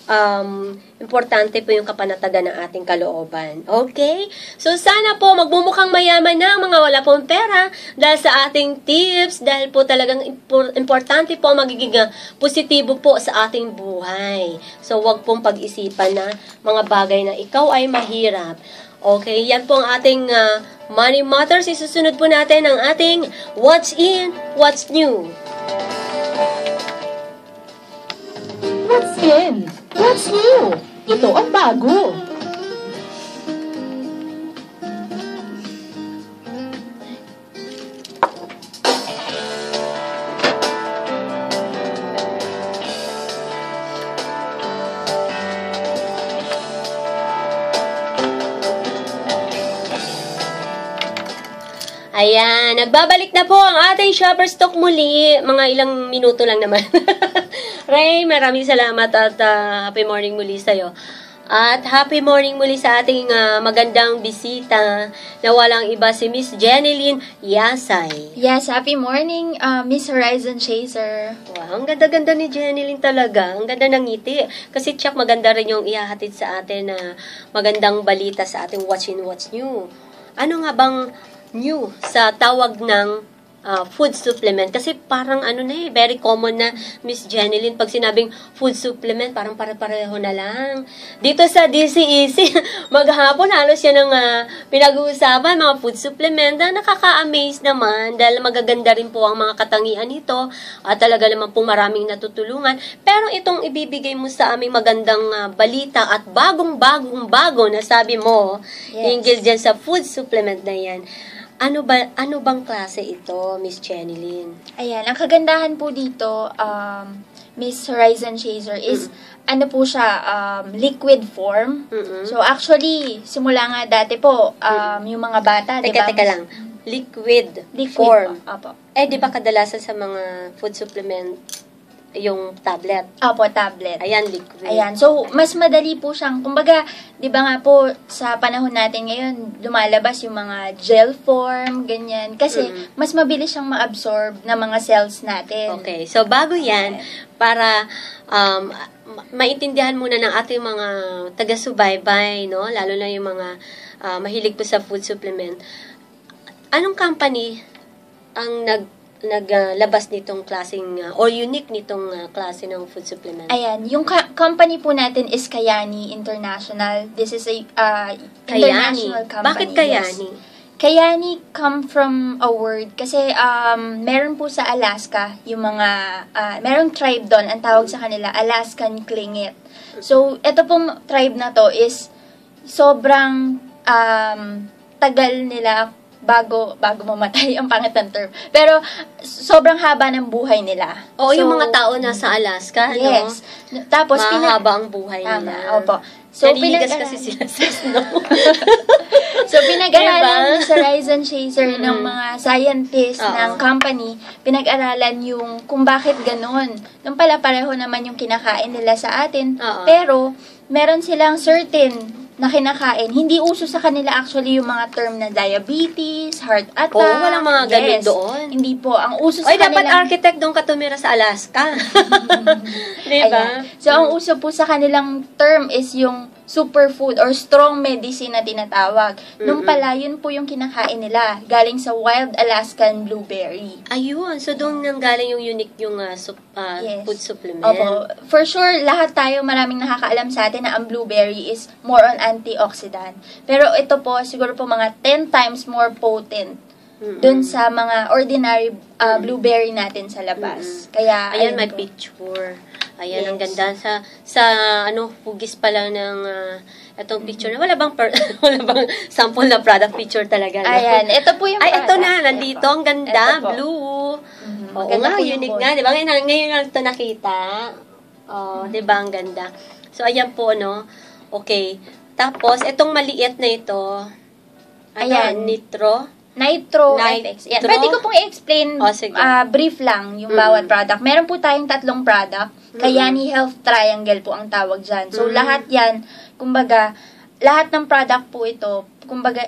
Speaker 1: importante po yung kapanatagan ng ating kalooban. Okay? So sana po magbumukhang mayaman na mga wala pong pera dahil sa ating tips, dahil po talagang importante po magiging positibo po sa ating buhay. So wag pong pag-isipan na mga bagay na ikaw ay mahirap. Okay, yan po ang ating Money Matters. Isusunod po natin ang ating What's In, What's New.
Speaker 6: What's in? What's new? Ito ang bago.
Speaker 1: Ayan, nagbabalik na po ang ating Shopper Stock muli. Mga ilang minuto lang naman. Ray, maraming salamat at happy morning muli sa'yo. At happy morning muli sa ating magandang bisita na walang iba si Miss Jeneline Yasay.
Speaker 8: Yes, happy morning, Miss Horizon Chaser.
Speaker 1: Wow, ang ganda-ganda ni Jeneline talaga. Ang ganda ng ngiti. Kasi tsak maganda rin yung ihahatid sa atin na magandang balita sa ating What's In, What's New. Ano nga bang new sa tawag ng food supplement? Kasi parang very common na, Miss Jeneline, pag sinabing food supplement, parang pare-pareho na lang. Dito sa DCEC, maghapon halos yan ang pinag-uusapan, mga food supplement na nakaka-amaze naman dahil magaganda rin po ang mga katangian nito at talaga naman pong maraming natutulungan. Pero itong ibibigay mo sa aming magandang balita at bagong-bago na sabi mo, hinggil dyan sa food supplement na yan. Ano bang klase ito, Miss Jeneline?
Speaker 8: Ayan, ang kagandahan po dito, Miss Horizon Chaser, is po siya, liquid form. So actually, simula nga dati po, yung mga bata,
Speaker 1: Teka lang. Liquid form.
Speaker 8: Opo.
Speaker 1: Di ba kadalasan sa mga food supplement yung tablet?
Speaker 8: Opo, tablet.
Speaker 1: Ayan, liquid.
Speaker 8: Ayan. So, mas madali po siyang, kumbaga, di ba nga po, sa panahon natin ngayon, lumalabas yung mga gel form, ganyan. Kasi, mas mabilis siyang ma-absorb ng mga cells natin.
Speaker 1: Okay. So, bago yan, para maintindihan muna ng ating mga taga-subaybay, no? Lalo na yung mga mahilig po sa food supplement. Anong company ang naglabas nitong klaseng or unique nitong klase ng food supplement?
Speaker 8: Ayan, yung company po natin is Kayani International. This is a international company.
Speaker 1: Bakit Kayani?
Speaker 8: Yes. Kayani come from a word kasi meron po sa Alaska yung mga merong tribe doon, ang tawag sa kanila Alaskan Tlingit. So ito pong tribe na to is sobrang tagal nila bago mamatay, ang pangit ng term. Pero, sobrang haba ng buhay nila.
Speaker 1: Oo, yung mga tao na sa Alaska,
Speaker 8: yes.
Speaker 1: No?
Speaker 8: Tapos,
Speaker 1: mahaba ang buhay nila.
Speaker 8: Opo. So,
Speaker 1: kasi sila sa snow.
Speaker 8: So, pinag-aralan sa Horizon Chaser ng mga scientists ng company, pinag-aralan yung kung bakit ganun. Nung pala pareho naman yung kinakain nila sa atin, pero, meron silang certain na kinakain. Hindi uso sa kanila actually yung mga term na diabetes, heart attack.
Speaker 1: Oo, walang mga ganun doon.
Speaker 8: Hindi po. Ang uso sa kanila...
Speaker 1: dapat architect doon ka tumira sa Alaska. Diba?
Speaker 8: So, ang uso po sa kanilang term is yung superfood or strong medicine na tinatawag. Nung pala, yun po yung kinakain nila. Galing sa wild Alaskan blueberry.
Speaker 1: Ayun, so doon nang galing yung unique yung
Speaker 8: Yes.
Speaker 1: food supplement.
Speaker 8: Opo. For sure, lahat tayo maraming nakakaalam sa atin na ang blueberry is more on antioxidant. Pero ito po, siguro po mga 10 times more potent dun sa mga ordinary blueberry natin sa labas. Kaya,
Speaker 1: Ayan, may
Speaker 8: po.
Speaker 1: picture. Ayan,
Speaker 8: Yes.
Speaker 1: ang ganda. Sa hugis pa lang ng itong picture na wala bang wala bang sample na product picture talaga. No?
Speaker 8: Ayan, ito po yung
Speaker 1: Ay, ito
Speaker 8: product.
Speaker 1: na, nandito. Ang ganda,
Speaker 8: Ito po.
Speaker 1: blue. Oo
Speaker 8: Maganda
Speaker 1: nga,
Speaker 8: po yung
Speaker 1: unique
Speaker 8: bowl.
Speaker 1: nga. Di ba? Ngayon lang ito nakita. Oh, di ba? Ang ganda. So, ayan po, no? Okay. Tapos, itong maliit na ito,
Speaker 8: Ayan.
Speaker 1: Nitro.
Speaker 8: Nitro
Speaker 1: Nitro?
Speaker 8: FX. Yan. Pwede ko pong i-explain
Speaker 1: Sige.
Speaker 8: brief lang yung bawat product. Meron po tayong 3 product. Kayani Health Triangle po ang tawag dyan. So, lahat yan, kumbaga, lahat ng product po ito, kumbaga,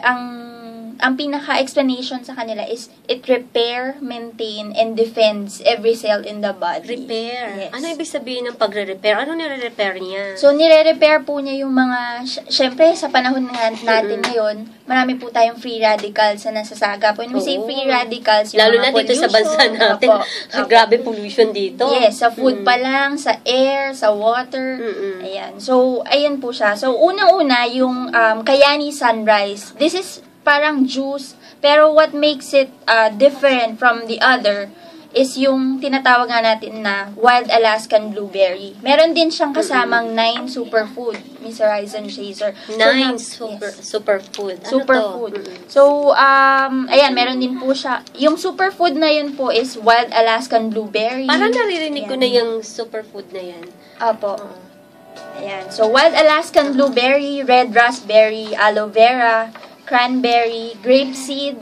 Speaker 8: ang pinaka-explanation sa kanila is it repair, maintain, and defends every cell in the body.
Speaker 1: Repair.
Speaker 8: Yes.
Speaker 1: Ano ibig sabihin ng pagre-repair? Ano nire-repair niya?
Speaker 8: So, nire-repair po niya yung mga, syempre, sa panahon natin ngayon, marami po tayong free radicals na nasasaga po. When we say
Speaker 1: Oo.
Speaker 8: free radicals, yung
Speaker 1: Lalo
Speaker 8: mga
Speaker 1: na dito sa
Speaker 8: pollution,
Speaker 1: bansa natin.
Speaker 8: opo.
Speaker 1: Grabe pollution dito.
Speaker 8: Yes, sa food pa lang, sa air, sa water. Ayan. So, ayan po siya. So, unang-una, yung Kayani Sunrise. This is parang juice, pero what makes it different from the other is yung tinatawag nga natin na wild Alaskan blueberry. Meron din siyang kasamang 9 superfood, Miss Horizon Chaser.
Speaker 1: Nine
Speaker 8: So,
Speaker 1: superfood. Ano
Speaker 8: superfood.
Speaker 1: to?
Speaker 8: So, ayan, meron din po siya. Yung superfood na yun po is wild Alaskan blueberry.
Speaker 1: Parang naririnig ko
Speaker 8: Ayan.
Speaker 1: na yung superfood na yan.
Speaker 8: Apo. Ayan. So, wild Alaskan blueberry, red raspberry, aloe vera, cranberry, grapeseed,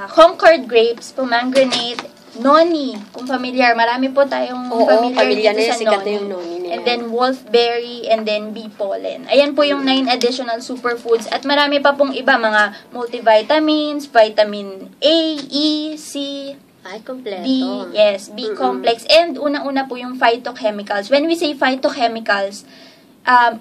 Speaker 8: Concord grapes, pomegranate, noni, kung familiar. Marami po tayong
Speaker 1: Oo,
Speaker 8: familiar
Speaker 1: pamilya
Speaker 8: dito
Speaker 1: na
Speaker 8: sa
Speaker 1: yun, sikat na
Speaker 8: noni.
Speaker 1: yung noni na
Speaker 8: And
Speaker 1: yan.
Speaker 8: then wolfberry, and then bee pollen. Ayan po yung 9 additional superfoods. At marami pa pong iba, mga multivitamins, vitamin A, E, C,
Speaker 1: Ay, kompleto.
Speaker 8: B, yes, B complex. And unang-una po yung phytochemicals. When we say phytochemicals,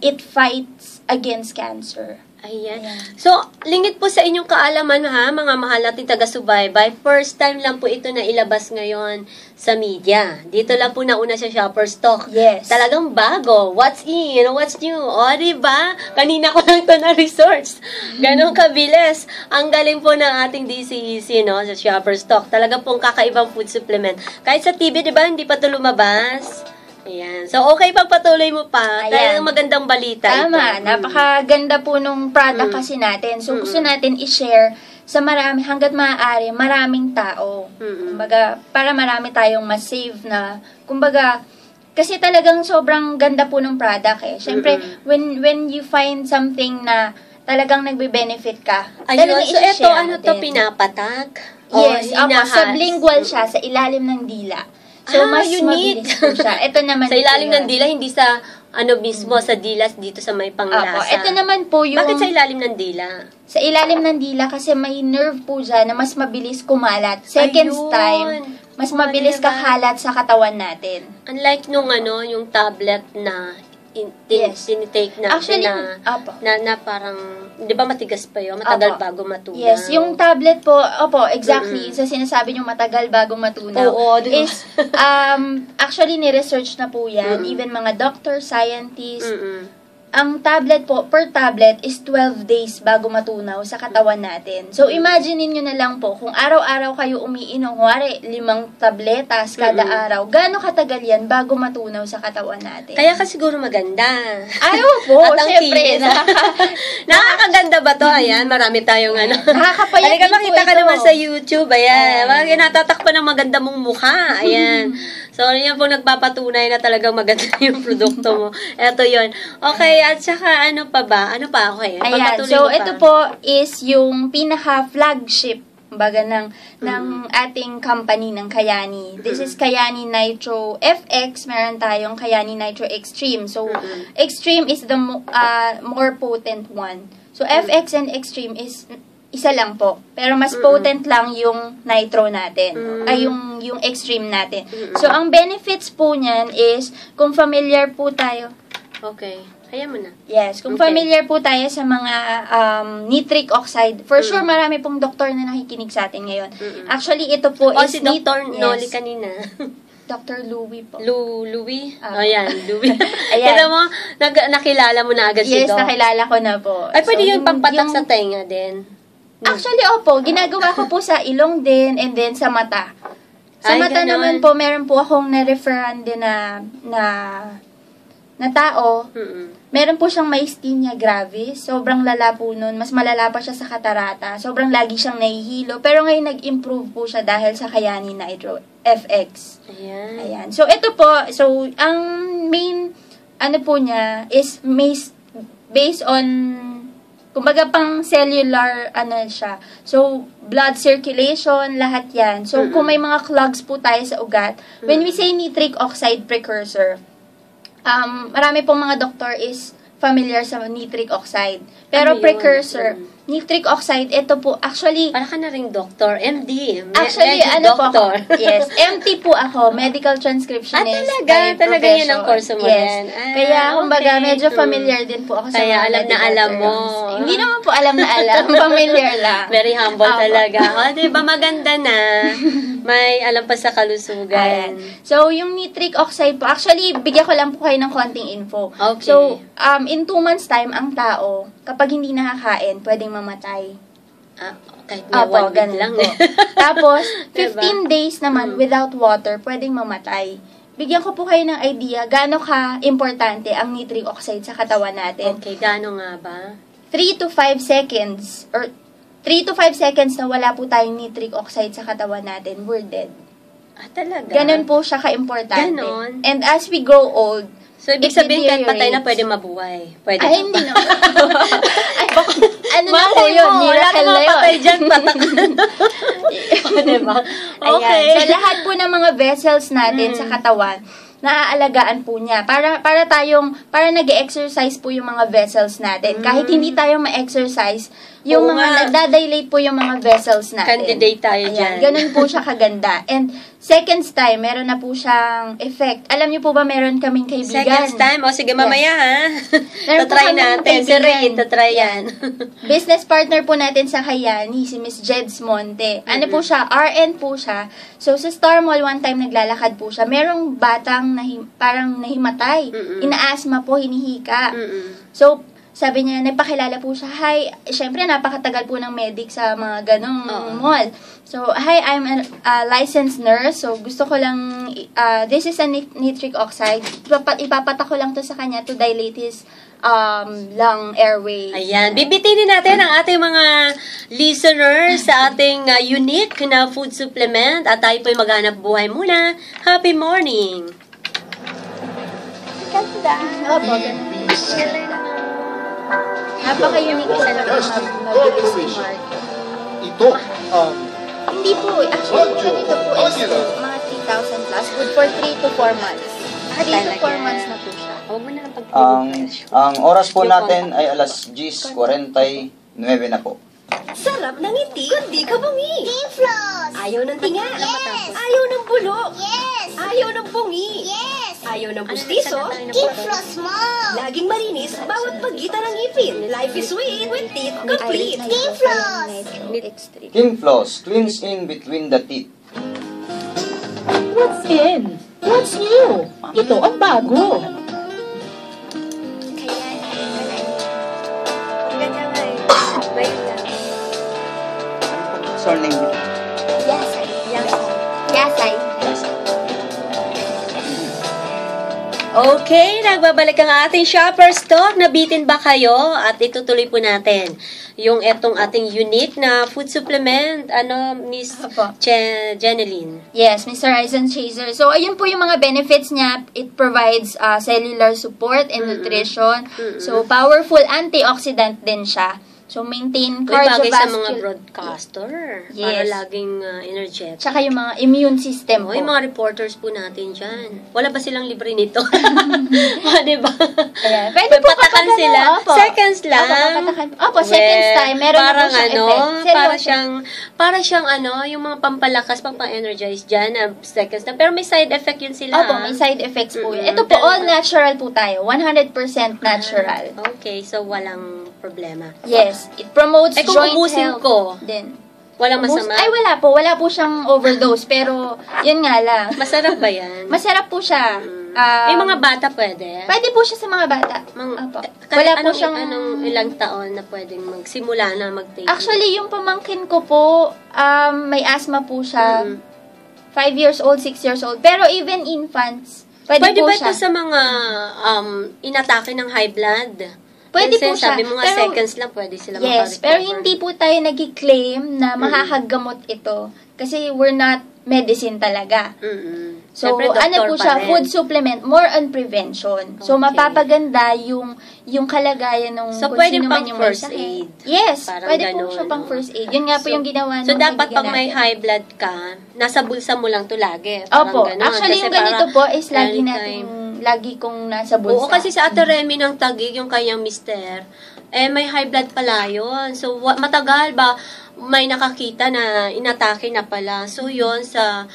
Speaker 8: it fights against cancer.
Speaker 1: Ayan. So, lingid po sa inyong kaalaman ha, mga mahal nating taga-subaybay. First time lang po ito na ilabas ngayon sa media. Dito lang po nauna sa Shopper's Talk.
Speaker 8: Yes.
Speaker 1: Talagang bago. What's in? What's new? O, diba? Kanina ko lang ito na-research. Ganon kabilis. Ang galing po ng ating DCEC, no, sa Shopper's Talk. Talagang pong kakaibang food supplement. Kahit sa TV, diba, hindi pa ito lumabas. Ayan. So, okay, pagpatuloy mo pa.
Speaker 8: Ayan.
Speaker 1: Talagang magandang balita
Speaker 8: Tama.
Speaker 1: ito.
Speaker 8: Napakaganda po nung product kasi natin. So, gusto natin i-share sa marami, hanggat maaari, maraming tao. Kumbaga, para marami tayong ma-save na, kumbaga, kasi talagang sobrang ganda po ng product eh. Siyempre, when you find something na talagang nagbe-benefit ka,
Speaker 1: Ayun,
Speaker 8: talagang
Speaker 1: so
Speaker 8: i-share
Speaker 1: ito, ano to,
Speaker 8: natin.
Speaker 1: pinapatak?
Speaker 8: Yes,
Speaker 1: O,
Speaker 8: ako, sublingual siya sa ilalim ng dila. So, mas
Speaker 1: unique.
Speaker 8: mabilis po siya. Ito naman
Speaker 1: Sa ilalim
Speaker 8: po
Speaker 1: ng dila, hindi sa, mismo, sa dilas, dito sa may panglasa.
Speaker 8: Opo, ito naman po yung...
Speaker 1: Bakit sa ilalim ng dila?
Speaker 8: Sa ilalim ng dila kasi may nerve po dyan na mas mabilis kumalat. Seconds
Speaker 1: Ayun.
Speaker 8: time, mas
Speaker 1: Oo,
Speaker 8: mabilis
Speaker 1: diba?
Speaker 8: kakalat sa katawan natin.
Speaker 1: Unlike nung, yung tablet na,
Speaker 8: Yes.
Speaker 1: tinitake natin
Speaker 8: Actually, opo.
Speaker 1: na parang, di ba matigas pa yun? Matagal
Speaker 8: Opo.
Speaker 1: bago matunaw.
Speaker 8: Yes, yung tablet po, opo, exactly, sa sinasabi nyo matagal bago matunaw,
Speaker 1: Oo, diba?
Speaker 8: is, actually, ni-research na po yan, even mga doctor, scientists, ang tablet po, per tablet is 12 days bago matunaw sa katawan natin. So, imagine niyo na lang po, kung araw-araw kayo umiinom, kuwari, 5 tabletas kada araw, gaano katagal yan bago matunaw sa katawan natin?
Speaker 1: Kaya ka siguro maganda.
Speaker 8: Ayaw po,
Speaker 1: At ang
Speaker 8: syempre.
Speaker 1: kinis. Nakakaganda ba to? Ayan, marami tayong
Speaker 8: Nakakapayat
Speaker 1: Halika,
Speaker 8: din po
Speaker 1: makita ka
Speaker 8: ito.
Speaker 1: naman sa YouTube. Ayan, mga natatakpan ng maganda mong mukha. Ayan. So, yan po nagpapatunay na talagang maganda yung produkto mo. Ito yon. Okay, at saka ano pa ba? Ano pa? Okay,
Speaker 8: Ayan,
Speaker 1: pagpatuloy
Speaker 8: so
Speaker 1: mo pa.
Speaker 8: ito po is yung pinaka-flagship baga ng ating company ng Kayani. This is Kayani Nitro FX. Meron tayong Kayani Nitro Extreme. So, Extreme is the more potent one. So, FX and Extreme is isa lang po. Pero mas potent lang yung Nitro natin. Ay, yung Extreme natin. So, ang benefits po niyan is, kung familiar po tayo.
Speaker 1: Okay. Kaya mo na.
Speaker 8: Yes, kung
Speaker 1: Okay.
Speaker 8: familiar po tayo sa mga nitric oxide, for sure marami pong doktor na nakikinig sa atin ngayon. Actually, ito po
Speaker 1: O,
Speaker 8: is
Speaker 1: si Dr.
Speaker 8: Yes.
Speaker 1: Noli kanina.
Speaker 8: Dr. Louie po.
Speaker 1: Louie?
Speaker 8: Ah.
Speaker 1: Ayan, Louie.
Speaker 8: Ayan.
Speaker 1: Kaya mo, nakilala mo na agad si
Speaker 8: Yes,
Speaker 1: Doc.
Speaker 8: nakilala ko na po.
Speaker 1: Ay, pwede
Speaker 8: So,
Speaker 1: yung pampatak
Speaker 8: yung-
Speaker 1: sa tenga din.
Speaker 8: Actually, opo. Ginagawa ko po sa ilong din and then sa mata. Sa
Speaker 1: Ay,
Speaker 8: mata
Speaker 1: ganon.
Speaker 8: naman po, meron po akong na-referan din na tao. Meron po siyang myasthenia gravis. Sobrang lala po nun. Mas malala pa siya sa katarata. Sobrang lagi siyang nahihilo. Pero ngayon nag-improve po siya dahil sa Kayani Nitro FX.
Speaker 1: Ayan.
Speaker 8: Ayan. So, ito po. So, ang main, po niya is based on, kumbaga pang cellular, siya. So, blood circulation, lahat yan. So, kung may mga clogs po tayo sa ugat, when we say nitric oxide precursor, marami pong mga doktor is familiar sa nitric oxide. Pero
Speaker 1: Ano yun?
Speaker 8: precursor, nitric oxide, ito po, actually,
Speaker 1: Para ka na rin doctor, MD.
Speaker 8: actually,
Speaker 1: Medic
Speaker 8: ano po
Speaker 1: doctor.
Speaker 8: ako? Yes, MT po ako, medical transcriptionist.
Speaker 1: talaga?
Speaker 8: by
Speaker 1: Talaga yun ang
Speaker 8: profession.
Speaker 1: kurso mo
Speaker 8: Yes.
Speaker 1: yan? Ah,
Speaker 8: Kaya, kumbaga,
Speaker 1: okay.
Speaker 8: medyo familiar din po ako sa
Speaker 1: Kaya
Speaker 8: mga
Speaker 1: alam na
Speaker 8: medical
Speaker 1: alam mo.
Speaker 8: terms. Hindi naman po alam na alam, familiar lang.
Speaker 1: Very humble
Speaker 8: Apo.
Speaker 1: talaga. O, diba maganda na. May alam pa sa kalusugan.
Speaker 8: Ayan. So, yung nitric oxide po, actually, bigyan ko lang po kayo ng konting info.
Speaker 1: Okay.
Speaker 8: So, in 2 months time, ang tao, kapag hindi nakakain, pwedeng mamatay.
Speaker 1: Kahit may 1 week
Speaker 8: ganun
Speaker 1: lang.
Speaker 8: po. Tapos,
Speaker 1: Diba?
Speaker 8: 15 days naman without water, pwedeng mamatay. Bigyan ko po kayo ng idea gaano ka importante ang nitric oxide sa katawan natin.
Speaker 1: Okay, gaano nga ba?
Speaker 8: 3 to 5 seconds, or 3 to 5 seconds na wala po tayong nitric oxide sa katawan natin, we're dead.
Speaker 1: Talaga?
Speaker 8: Ganon po siya ka-importante.
Speaker 1: Ganon?
Speaker 8: And as we grow old,
Speaker 1: So, ibig
Speaker 8: it
Speaker 1: sabihin kahit patay na
Speaker 8: deteriorates.
Speaker 1: pwede mabuhay. Pwede
Speaker 8: Ay,
Speaker 1: na
Speaker 8: hindi
Speaker 1: ba?
Speaker 8: naman. Ay, ano na po
Speaker 1: Malay
Speaker 8: yun?
Speaker 1: mo, wala
Speaker 8: Miracle
Speaker 1: namang
Speaker 8: na yun.
Speaker 1: patay dyan, patak. O, diba? Okay.
Speaker 8: Ayan. So, lahat po ng mga vessels natin sa katawan, naaalagaan po niya. Para nag-exercise po yung mga vessels natin. Kahit hindi tayo ma-exercise, yung
Speaker 1: Oo
Speaker 8: mga
Speaker 1: nga.
Speaker 8: nagdadilate po yung mga vessels natin.
Speaker 1: Candidate tayo dyan.
Speaker 8: Ganun po siya kaganda. And seconds time, meron na po siyang effect. Alam niyo po ba, meron kaming kaibigan.
Speaker 1: Seconds time? O, sige, mamaya ha.
Speaker 8: Meron po
Speaker 1: Tatry
Speaker 8: kaming
Speaker 1: natin. Si
Speaker 8: kaibigan.
Speaker 1: Ray, tatry yan.
Speaker 8: Business partner po natin sa Kayani, si Miss Jeds Monte. Ano po siya? RN po siya. So, sa Star Mall, one time naglalakad po siya. Merong batang parang nahimatay. Ina-asthma po, hinihika. So, sabi niya, nagpakilala po siya, hi, syempre napakatagal po ng medic sa mga ganong mall. So, hi, I'm a licensed nurse. So, gusto ko lang, this is a nitric oxide. Ipapatak ko lang to sa kanya to dilate his lung airway.
Speaker 1: Ayan. Bibitinin natin ang ating mga listeners sa ating unique na food supplement at tayo po'y maghanap buhay muna. Happy morning!
Speaker 8: Ganda. Opo, ganda. Napaka-unique isa lang
Speaker 2: Broadcasting
Speaker 8: ang mabilis ni
Speaker 2: Corporation.
Speaker 8: Mark.
Speaker 2: Ito ang
Speaker 8: Hindi po. Actually, po ganito po is mga 3,000 plus. Good for 3 to 4 months. 3 to 4 months na po siya.
Speaker 1: Huwag mo na lang
Speaker 3: Ang oras po natin ay alas 10:49 na po.
Speaker 10: Sarap ng ngiti, kundi kabungi. Team Floss! Ayaw ng tinga. Yes! Ayaw ng bulok. Yes! Ayaw ng bungi. Yes! Ayaw ng pustiso. Team Floss mo! Laging malinis, bawat pagkita ng ngipin. Life is sweet with teeth complete. Team Floss!
Speaker 3: King Floss, cleans in between the teeth.
Speaker 6: What's in? What's new? Ito ang bago.
Speaker 3: Surname mo?
Speaker 8: Yasay. Yasay.
Speaker 1: Okay, nagbabalik ang ating shopper's talk. Nabitin ba kayo? At itutuloy po natin yung etong ating unique na food supplement. Miss
Speaker 8: Apo.
Speaker 1: Jeneline?
Speaker 8: Yes, Mr. Horizon Chaser. So, ayun po yung mga benefits niya. It provides cellular support and nutrition. So, powerful antioxidant din siya. So, maintain
Speaker 1: May bagay sa mga
Speaker 8: cardiovascular.
Speaker 1: broadcaster. Para
Speaker 8: Yes.
Speaker 1: laging energetic.
Speaker 8: Tsaka yung mga immune system po.
Speaker 1: Yung mga reporters po natin dyan. Wala ba silang libre nito? Diba?
Speaker 8: Ayan. Pwede po
Speaker 1: Patakan
Speaker 8: kapag
Speaker 1: sila.
Speaker 8: Opo.
Speaker 1: Seconds lang.
Speaker 8: Opo, seconds time. Meron na po
Speaker 1: parang
Speaker 8: siyang effect.
Speaker 1: para siyang yung mga pampalakas, pampa-energize dyan na seconds na. Pero may side effect yun sila.
Speaker 8: Opo, may side effects po.
Speaker 1: Mm-mm.
Speaker 8: Ito po, all natural po tayo. 100% natural.
Speaker 1: Okay, so walang problema.
Speaker 8: Yes. It promotes
Speaker 1: Kung
Speaker 8: joint
Speaker 1: ubusin
Speaker 8: health.
Speaker 1: ko,
Speaker 8: Din.
Speaker 1: walang masama.
Speaker 8: Ay, wala po. Wala po siyang overdose. Pero, yun nga lang.
Speaker 1: Masarap ba yan?
Speaker 8: Masarap po siya.
Speaker 1: Yung mga bata pwede?
Speaker 8: Pwede po siya sa mga bata. Opo. Wala po siyang...
Speaker 1: Anong ilang taon na pwedeng magsimula na mag-take?
Speaker 8: Actually, yung pamangkin ko po, may asthma po siya. 5 years old, 6 years old. Pero even infants, pwede po
Speaker 1: ba
Speaker 8: siya.
Speaker 1: ito sa mga inatake ng high blood?
Speaker 8: Pwede
Speaker 1: Kasi
Speaker 8: po siya.
Speaker 1: sabi mo nga
Speaker 8: Pero,
Speaker 1: seconds lang pwede sila
Speaker 8: yes,
Speaker 1: makarecover.
Speaker 8: pero hindi po tayo nag-claim na makakagamot ito. Kasi we're not medicine talaga. So,
Speaker 1: Siyempre,
Speaker 8: ano
Speaker 1: doktor
Speaker 8: po
Speaker 1: pa
Speaker 8: siya,
Speaker 1: rin.
Speaker 8: food supplement, more on prevention. So,
Speaker 1: Okay.
Speaker 8: mapapaganda yung kalagayan ng
Speaker 1: So,
Speaker 8: kung
Speaker 1: pwede
Speaker 8: sino man
Speaker 1: pang
Speaker 8: yung may
Speaker 1: first
Speaker 8: sakit.
Speaker 1: aid.
Speaker 8: Yes,
Speaker 1: Parang
Speaker 8: pwede po
Speaker 1: ganun,
Speaker 8: siya pang
Speaker 1: no?
Speaker 8: first aid. Yun nga po yung ginawa
Speaker 1: So,
Speaker 8: nung
Speaker 1: dapat
Speaker 8: kaibigan
Speaker 1: pag may
Speaker 8: natin.
Speaker 1: high blood ka, nasa bulsa mo lang to lagi. Parang
Speaker 8: Opo.
Speaker 1: ganun.
Speaker 8: Actually,
Speaker 1: Kasi
Speaker 8: yung ganito
Speaker 1: para
Speaker 8: po is
Speaker 1: anytime.
Speaker 8: lagi kong nasa bulsa.
Speaker 1: Oo, kasi sa Ate Remy ng Taguig, yung kanyang mister, may high blood pala yun. So, matagal ba may nakakita na inatake na pala. So, yun sa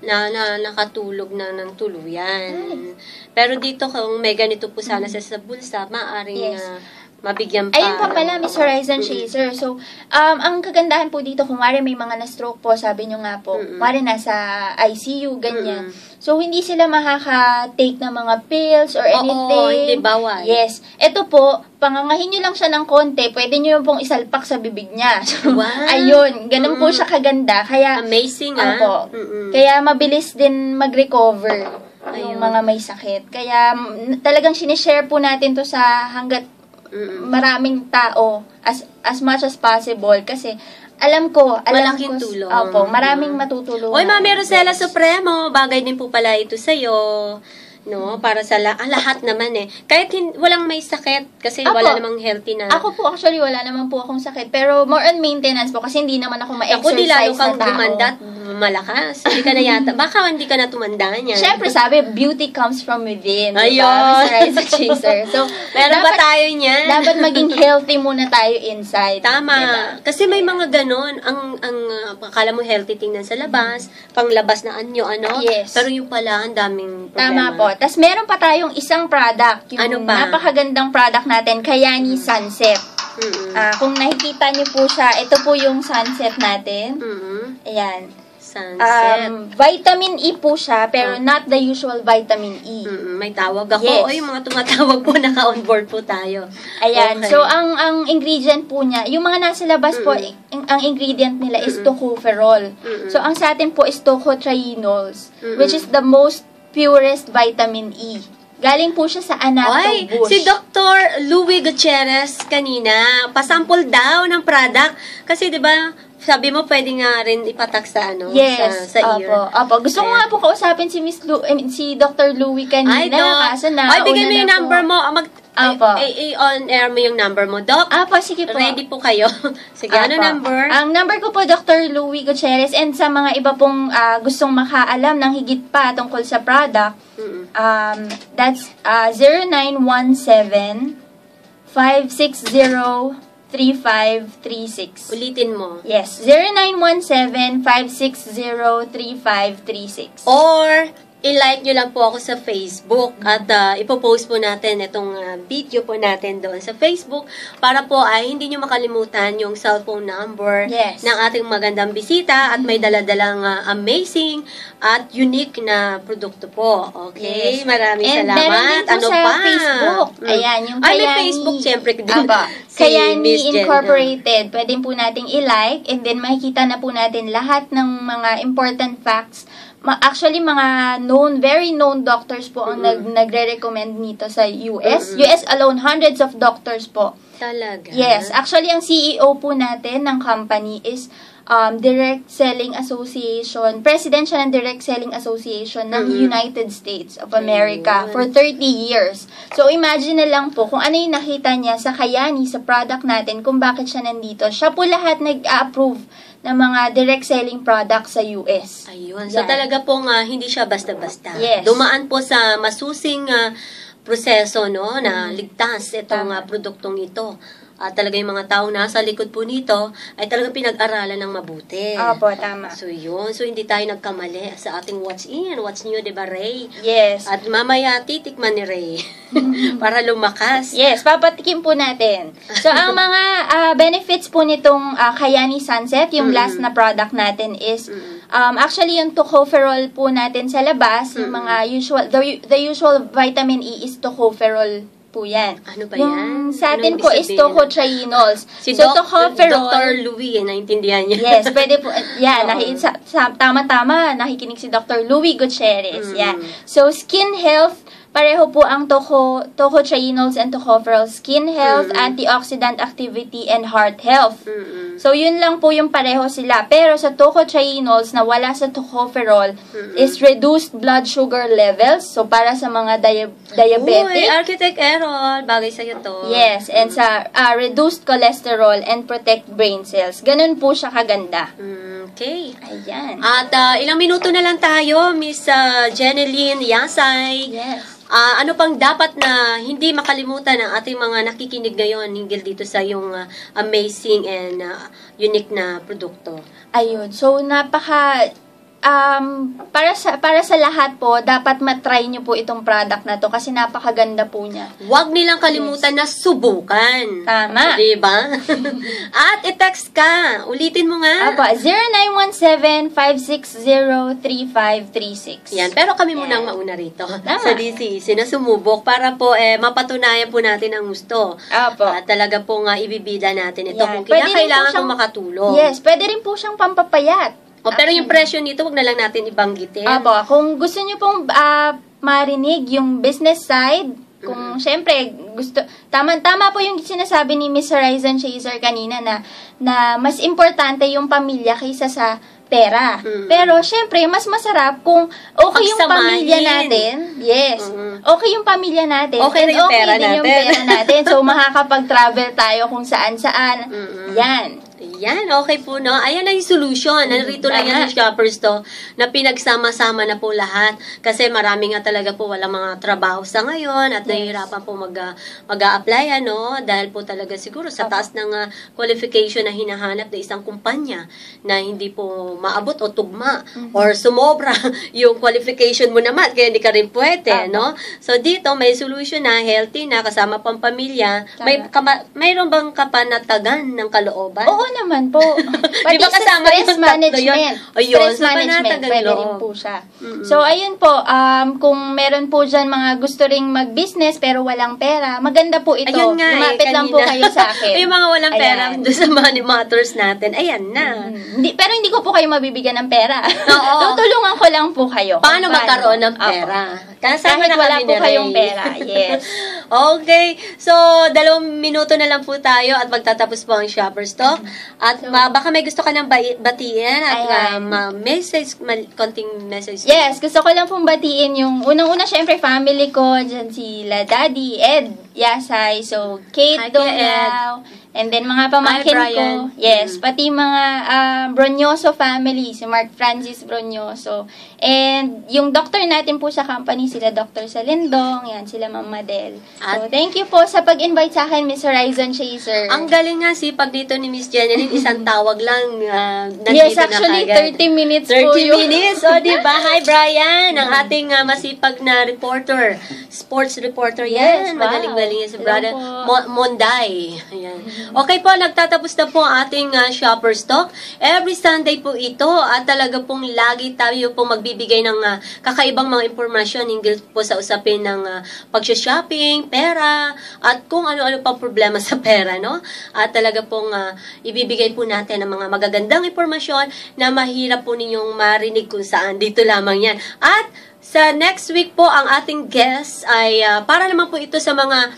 Speaker 1: nakatulog na ng tuluyan. Pero dito, kung may ganito po sana sa bulsa, maaaring
Speaker 8: Yes.
Speaker 1: mabigyan pa.
Speaker 8: Ayun pa pala, Miss Horizon Chaser. So, ang kagandahan po dito, kung wari may mga na-stroke po, sabi nyo nga po, wari nasa ICU, ganyan. So, hindi sila makaka-take ng mga pills or anything.
Speaker 1: Oo, hindi bawal.
Speaker 8: Yes. Ito po, pangangahin nyo lang siya ng konti, pwede nyo pong isalpak sa bibig niya. So,
Speaker 1: Wow.
Speaker 8: ayun, ganun po siya kaganda. Kaya,
Speaker 1: Amazing,
Speaker 8: Opo. Kaya mabilis din mag-recover yung mga may sakit. Kaya, talagang sinishare po natin to sa hanggat maraming tao as much as possible kasi alam ko
Speaker 1: Malaking tulong.
Speaker 8: Opo, maraming matutulungan.
Speaker 1: Oy, Mami Rosella Supremo, bagay din po pala ito sa'yo. No, para sa lahat naman eh. Kahit walang may sakit kasi
Speaker 8: Apo.
Speaker 1: wala namang healthy na.
Speaker 8: Ako po actually wala naman po akong sakit pero more on maintenance po kasi hindi naman ako
Speaker 1: Ako di
Speaker 8: ma-exercise
Speaker 1: lalo
Speaker 8: na
Speaker 1: kang
Speaker 8: tao.
Speaker 1: gumanda at malakas. Hindi ka na yata. Baka hindi ka na tumanda niyan.
Speaker 8: Siyempre sabi, beauty comes from within.
Speaker 1: Ayun.
Speaker 8: Diba? Miss Rise Chaser. So,
Speaker 1: Meron ba tayo niyan?
Speaker 8: Dapat maging healthy muna tayo inside.
Speaker 1: Tama.
Speaker 8: Diba?
Speaker 1: Kasi may mga ganon. Ang akala mo healthy tingnan sa labas, panglabas na anyo,
Speaker 8: Yes.
Speaker 1: Pero yung pala, ang daming
Speaker 8: Tama
Speaker 1: problema.
Speaker 8: po. Tapos meron pa tayong isang product. Yung
Speaker 1: Ano pa?
Speaker 8: napakagandang product natin, Kayani Sunset. Kung nakikita niyo po siya, ito po yung sunset natin. Ayan.
Speaker 1: Sunset.
Speaker 8: Vitamin E po siya, pero not the usual vitamin E.
Speaker 1: May tawag ako.
Speaker 8: Yes.
Speaker 1: O, yung mga tumatawag po, naka-on board po tayo.
Speaker 8: Ayan.
Speaker 1: Okay.
Speaker 8: So, ang ingredient po niya, yung mga nasa labas po, ang ingredient nila is tocopherol. So, ang sa atin po is tocotrienols, which is the most purest vitamin E. Galing po siya sa
Speaker 1: Oy,
Speaker 8: Anato Bush.
Speaker 1: si Dr. Louie Gutierrez kanina, pasample daw ng product. Kasi, di ba, sabi mo, pwede nga rin ipatak sa,
Speaker 8: Yes,
Speaker 1: sa ear.
Speaker 8: Opo. Gusto ko nga po kausapin si si Dr. Louie kanina.
Speaker 1: Ay, Doc.
Speaker 8: Kaso na,
Speaker 1: Ay, bigay mo
Speaker 8: una
Speaker 1: yung
Speaker 8: na po.
Speaker 1: number mo.
Speaker 8: Opo.
Speaker 1: On air mo yung number mo, Doc.
Speaker 8: Apo, sige po.
Speaker 1: Ready po kayo. Sige, ano
Speaker 8: Apo.
Speaker 1: number?
Speaker 8: Ang number ko po, Dr. Louie Gutierrez, and sa mga iba pong gustong makaalam ng higit pa tungkol sa product, that's 0917-560-3536.
Speaker 1: Ulitin mo.
Speaker 8: Yes, 0917-560-3536.
Speaker 1: Or, i-like nyo lang po ako sa Facebook at ipopost po natin itong video po natin doon sa Facebook para po ay hindi nyo makalimutan yung cellphone number ng ating magandang bisita at may daladalang amazing at unique na produkto po. Okay?
Speaker 8: Yes.
Speaker 1: Maraming
Speaker 8: And
Speaker 1: salamat.
Speaker 8: meron din po
Speaker 1: Ano
Speaker 8: sa
Speaker 1: pa?
Speaker 8: Facebook. Ayan, yung
Speaker 1: Ay, may
Speaker 8: Kayani-
Speaker 1: Facebook, syempre.
Speaker 8: Kayani
Speaker 1: Miss Jen.
Speaker 8: Incorporated. Pwede po nating i-like and then makikita na po natin lahat ng mga important facts. Actually, mga very known doctors po ang nagre-recommend nito sa US. US alone, hundreds of doctors po.
Speaker 1: Talaga?
Speaker 8: Yes. Actually, ang CEO po natin ng company is Direct Selling Association, President siya ng Direct Selling Association ng United States of America for 30 years. So, imagine na lang po kung ano yung nakita niya sa Kayani, sa product natin, kung bakit siya nandito. Siya po lahat nag-approve ng mga direct selling products sa US.
Speaker 1: Ayun. So, talaga pong hindi siya basta-basta.
Speaker 8: Yes.
Speaker 1: Dumaan po sa masusing proseso, no, na ligtas itong produktong ito. Talaga yung mga tao nasa likod po nito ay talagang pinag-aralan ng mabuti.
Speaker 8: Opo, tama.
Speaker 1: So, yun. So, hindi tayo nagkamali sa ating what's in, what's new, di ba, Ray?
Speaker 8: Yes.
Speaker 1: At mamaya, titikman ni Ray para lumakas.
Speaker 8: Yes, papatikim po natin. So, ang mga benefits po nitong Kayani Sunset, yung last na product natin is, actually, yung tocopherol po natin sa labas, yung mga usual, the usual vitamin E is tocopherol po yan.
Speaker 1: Ano ba
Speaker 8: yung
Speaker 1: yan?
Speaker 8: sa atin
Speaker 1: Anong
Speaker 8: po is tocotrienols.
Speaker 1: Si
Speaker 8: so,
Speaker 1: Dr. Louie, naintindihan niya.
Speaker 8: Yes, pwede po. Yan, tama-tama, nakikinig si Dr. Louie Gutierrez. Yan. So, skin health, pareho po ang tocotrienols and tocopherol. Skin health, antioxidant activity, and heart health. So, yun lang po yung pareho sila. Pero sa tocotrienols na wala sa tocopherol is reduced blood sugar levels. So, para sa mga diabetic.
Speaker 1: Uy, Architect Errol, bagay sa'yo to.
Speaker 8: Yes, and sa reduced cholesterol and protect brain cells. Ganun po siya kaganda.
Speaker 1: Okay.
Speaker 8: Ayan.
Speaker 1: At ilang minuto na lang tayo, Miss Jeneline Yasay.
Speaker 8: Yes.
Speaker 1: Ano pang dapat na hindi makalimutan ng ating mga nakikinig ngayon hinggil dito sa yung amazing and unique na produkto?
Speaker 8: Ayun. So, para sa lahat po, dapat matry nyo po itong product na to kasi napakaganda po niya.
Speaker 1: Huwag nilang kalimutan na subukan.
Speaker 8: Tama.
Speaker 1: Diba? At i-text ka. Ulitin mo nga.
Speaker 8: Apo, 0917-560-3536.
Speaker 1: Yan. Pero kami munang mauna rito sa DCEC na sumubok para po mapatunayan po natin ang gusto.
Speaker 8: Apo.
Speaker 1: At talaga po nga ibibida natin ito
Speaker 8: Yan.
Speaker 1: kung kinakailangan kong makatulong.
Speaker 8: Yes, pwede rin po siyang pampapayat.
Speaker 1: Pero yung presyo nito, wag na lang natin ibanggitin.
Speaker 8: Apo, kung gusto nyo pong marinig yung business side, kung syempre, tama po yung sinasabi ni Miss Horizon Chaser kanina na mas importante yung pamilya kaysa sa pera. Pero syempre, mas masarap kung okay yung pamilya natin. Yes. Okay yung pamilya natin.
Speaker 1: Okay rin yung pera natin.
Speaker 8: Yung pera natin. So, makakapag-travel tayo kung saan-saan. Yan.
Speaker 1: Yan, okay po, no? Ayan na yung solution. Narito lang yan sa Shoppers to, na pinagsama-sama na po lahat. Kasi marami nga talaga po walang mga trabaho sa ngayon at nahihirapan po mag-a-apply, no? Dahil po talaga siguro sa taas ng qualification na hinahanap ng isang kumpanya na hindi po maabot o tugma or sumobra yung qualification mo naman, kaya hindi ka rin pwede, no? So, dito may solution na healthy na kasama pang pamilya. Mayroon bang kapanatagan ng kalooban?
Speaker 8: Oo naman po. Pati
Speaker 1: diba kasama
Speaker 8: stress management.
Speaker 1: Ayun,
Speaker 8: Stress management, pwede rin po siya. So, ayun po, kung meron po dyan mga gusto ring mag-business pero walang pera, maganda po ito.
Speaker 1: Ayun nga,
Speaker 8: lumapit lang po kayo sa akin.
Speaker 1: Yung mga walang pera doon sa money matters natin, ayan na.
Speaker 8: Pero hindi ko po kayo mabibigyan ng pera.
Speaker 1: Oo.
Speaker 8: Tutulungan ko lang po kayo.
Speaker 1: Paano magkaroon ng pera?
Speaker 8: Kahit wala po kayong pera. Yes.
Speaker 1: Okay. So, 2 minuto na lang po tayo at magtatapos po ang Shoppers Talk. At baka may gusto ka nang batiin at message, konting message.
Speaker 8: Yes, gusto ko lang pong batiin yung unang-una, syempre, family ko. Dyan sila Daddy, Ed, Yasay, so Kate Donglao, and then mga pamangkin ko. Yes, pati mga Bronyoso family, si Mark Francis Bronyoso. And yung doctor natin po sa company, sila Dr. Salindong, yan, sila Ma'am Madel. So, thank you po sa pag-invite sa akin, Miss Horizon Chaser.
Speaker 1: Ang galing nga sipag dito ni Miss Jeneline, isang tawag lang.
Speaker 8: Yes, actually, 30 minutes
Speaker 1: 30
Speaker 8: po yun.
Speaker 1: 30 minutes, o diba? Hi, Brian, ang ating masipag na reporter, sports reporter yan.
Speaker 8: Yes, wow.
Speaker 1: Magaling-galing yan si brother Monday. Ayan. Okay po, nagtatapos na po ang ating Shoppers Talk. Every Sunday po ito at talaga pong lagi tayo pong magbibigay ng kakaibang mga impormasyon hinggil po sa usapin ng pag-shopping, pera, at kung ano-ano pang problema sa pera, no? At talaga pong ibibigay po natin ang mga magagandang impormasyon na mahirap po ninyong marinig kung saan. Dito lamang yan. At sa next week po, ang ating guest ay para naman po ito sa mga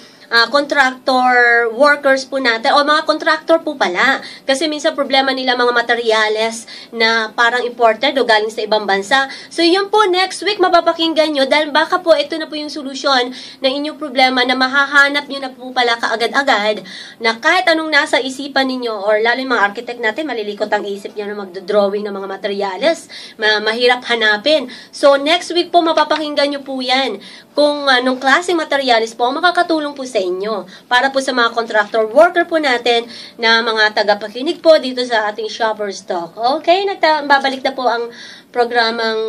Speaker 1: contractor workers po natin, o mga contractor po pala. Kasi minsan problema nila mga materyales na parang imported o galing sa ibang bansa. So yun po, next week mapapakinggan nyo dahil baka po ito na po yung solusyon ng inyong problema na mahahanap nyo na po pala kaagad-agad na kahit anong nasa isipan ninyo or lalo yung mga architect natin, malilikot ang isip nyo na magdodrawing ng mga materyales. Mahirap hanapin. So next week po mapapakinggan nyo po yan kung anong klaseng materyales po ang makakatulong po sa inyo para po sa mga contractor worker po natin na mga tagapakinig po dito sa ating Shopper's Talk. Okay, babalik na po ang programang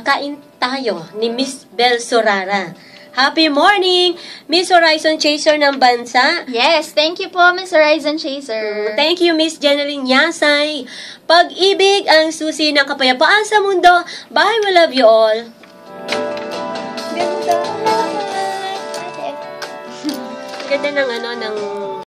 Speaker 1: Kain Tayo ni Miss Bel Sorara. Happy morning, Miss Horizon Chaser ng bansa.
Speaker 8: Yes, thank you po, Miss Horizon Chaser.
Speaker 1: Thank you, Miss Jeneline Yasay. Pag-ibig ang susi ng kapayapaan sa mundo. Bye, we love you all. Ganda ng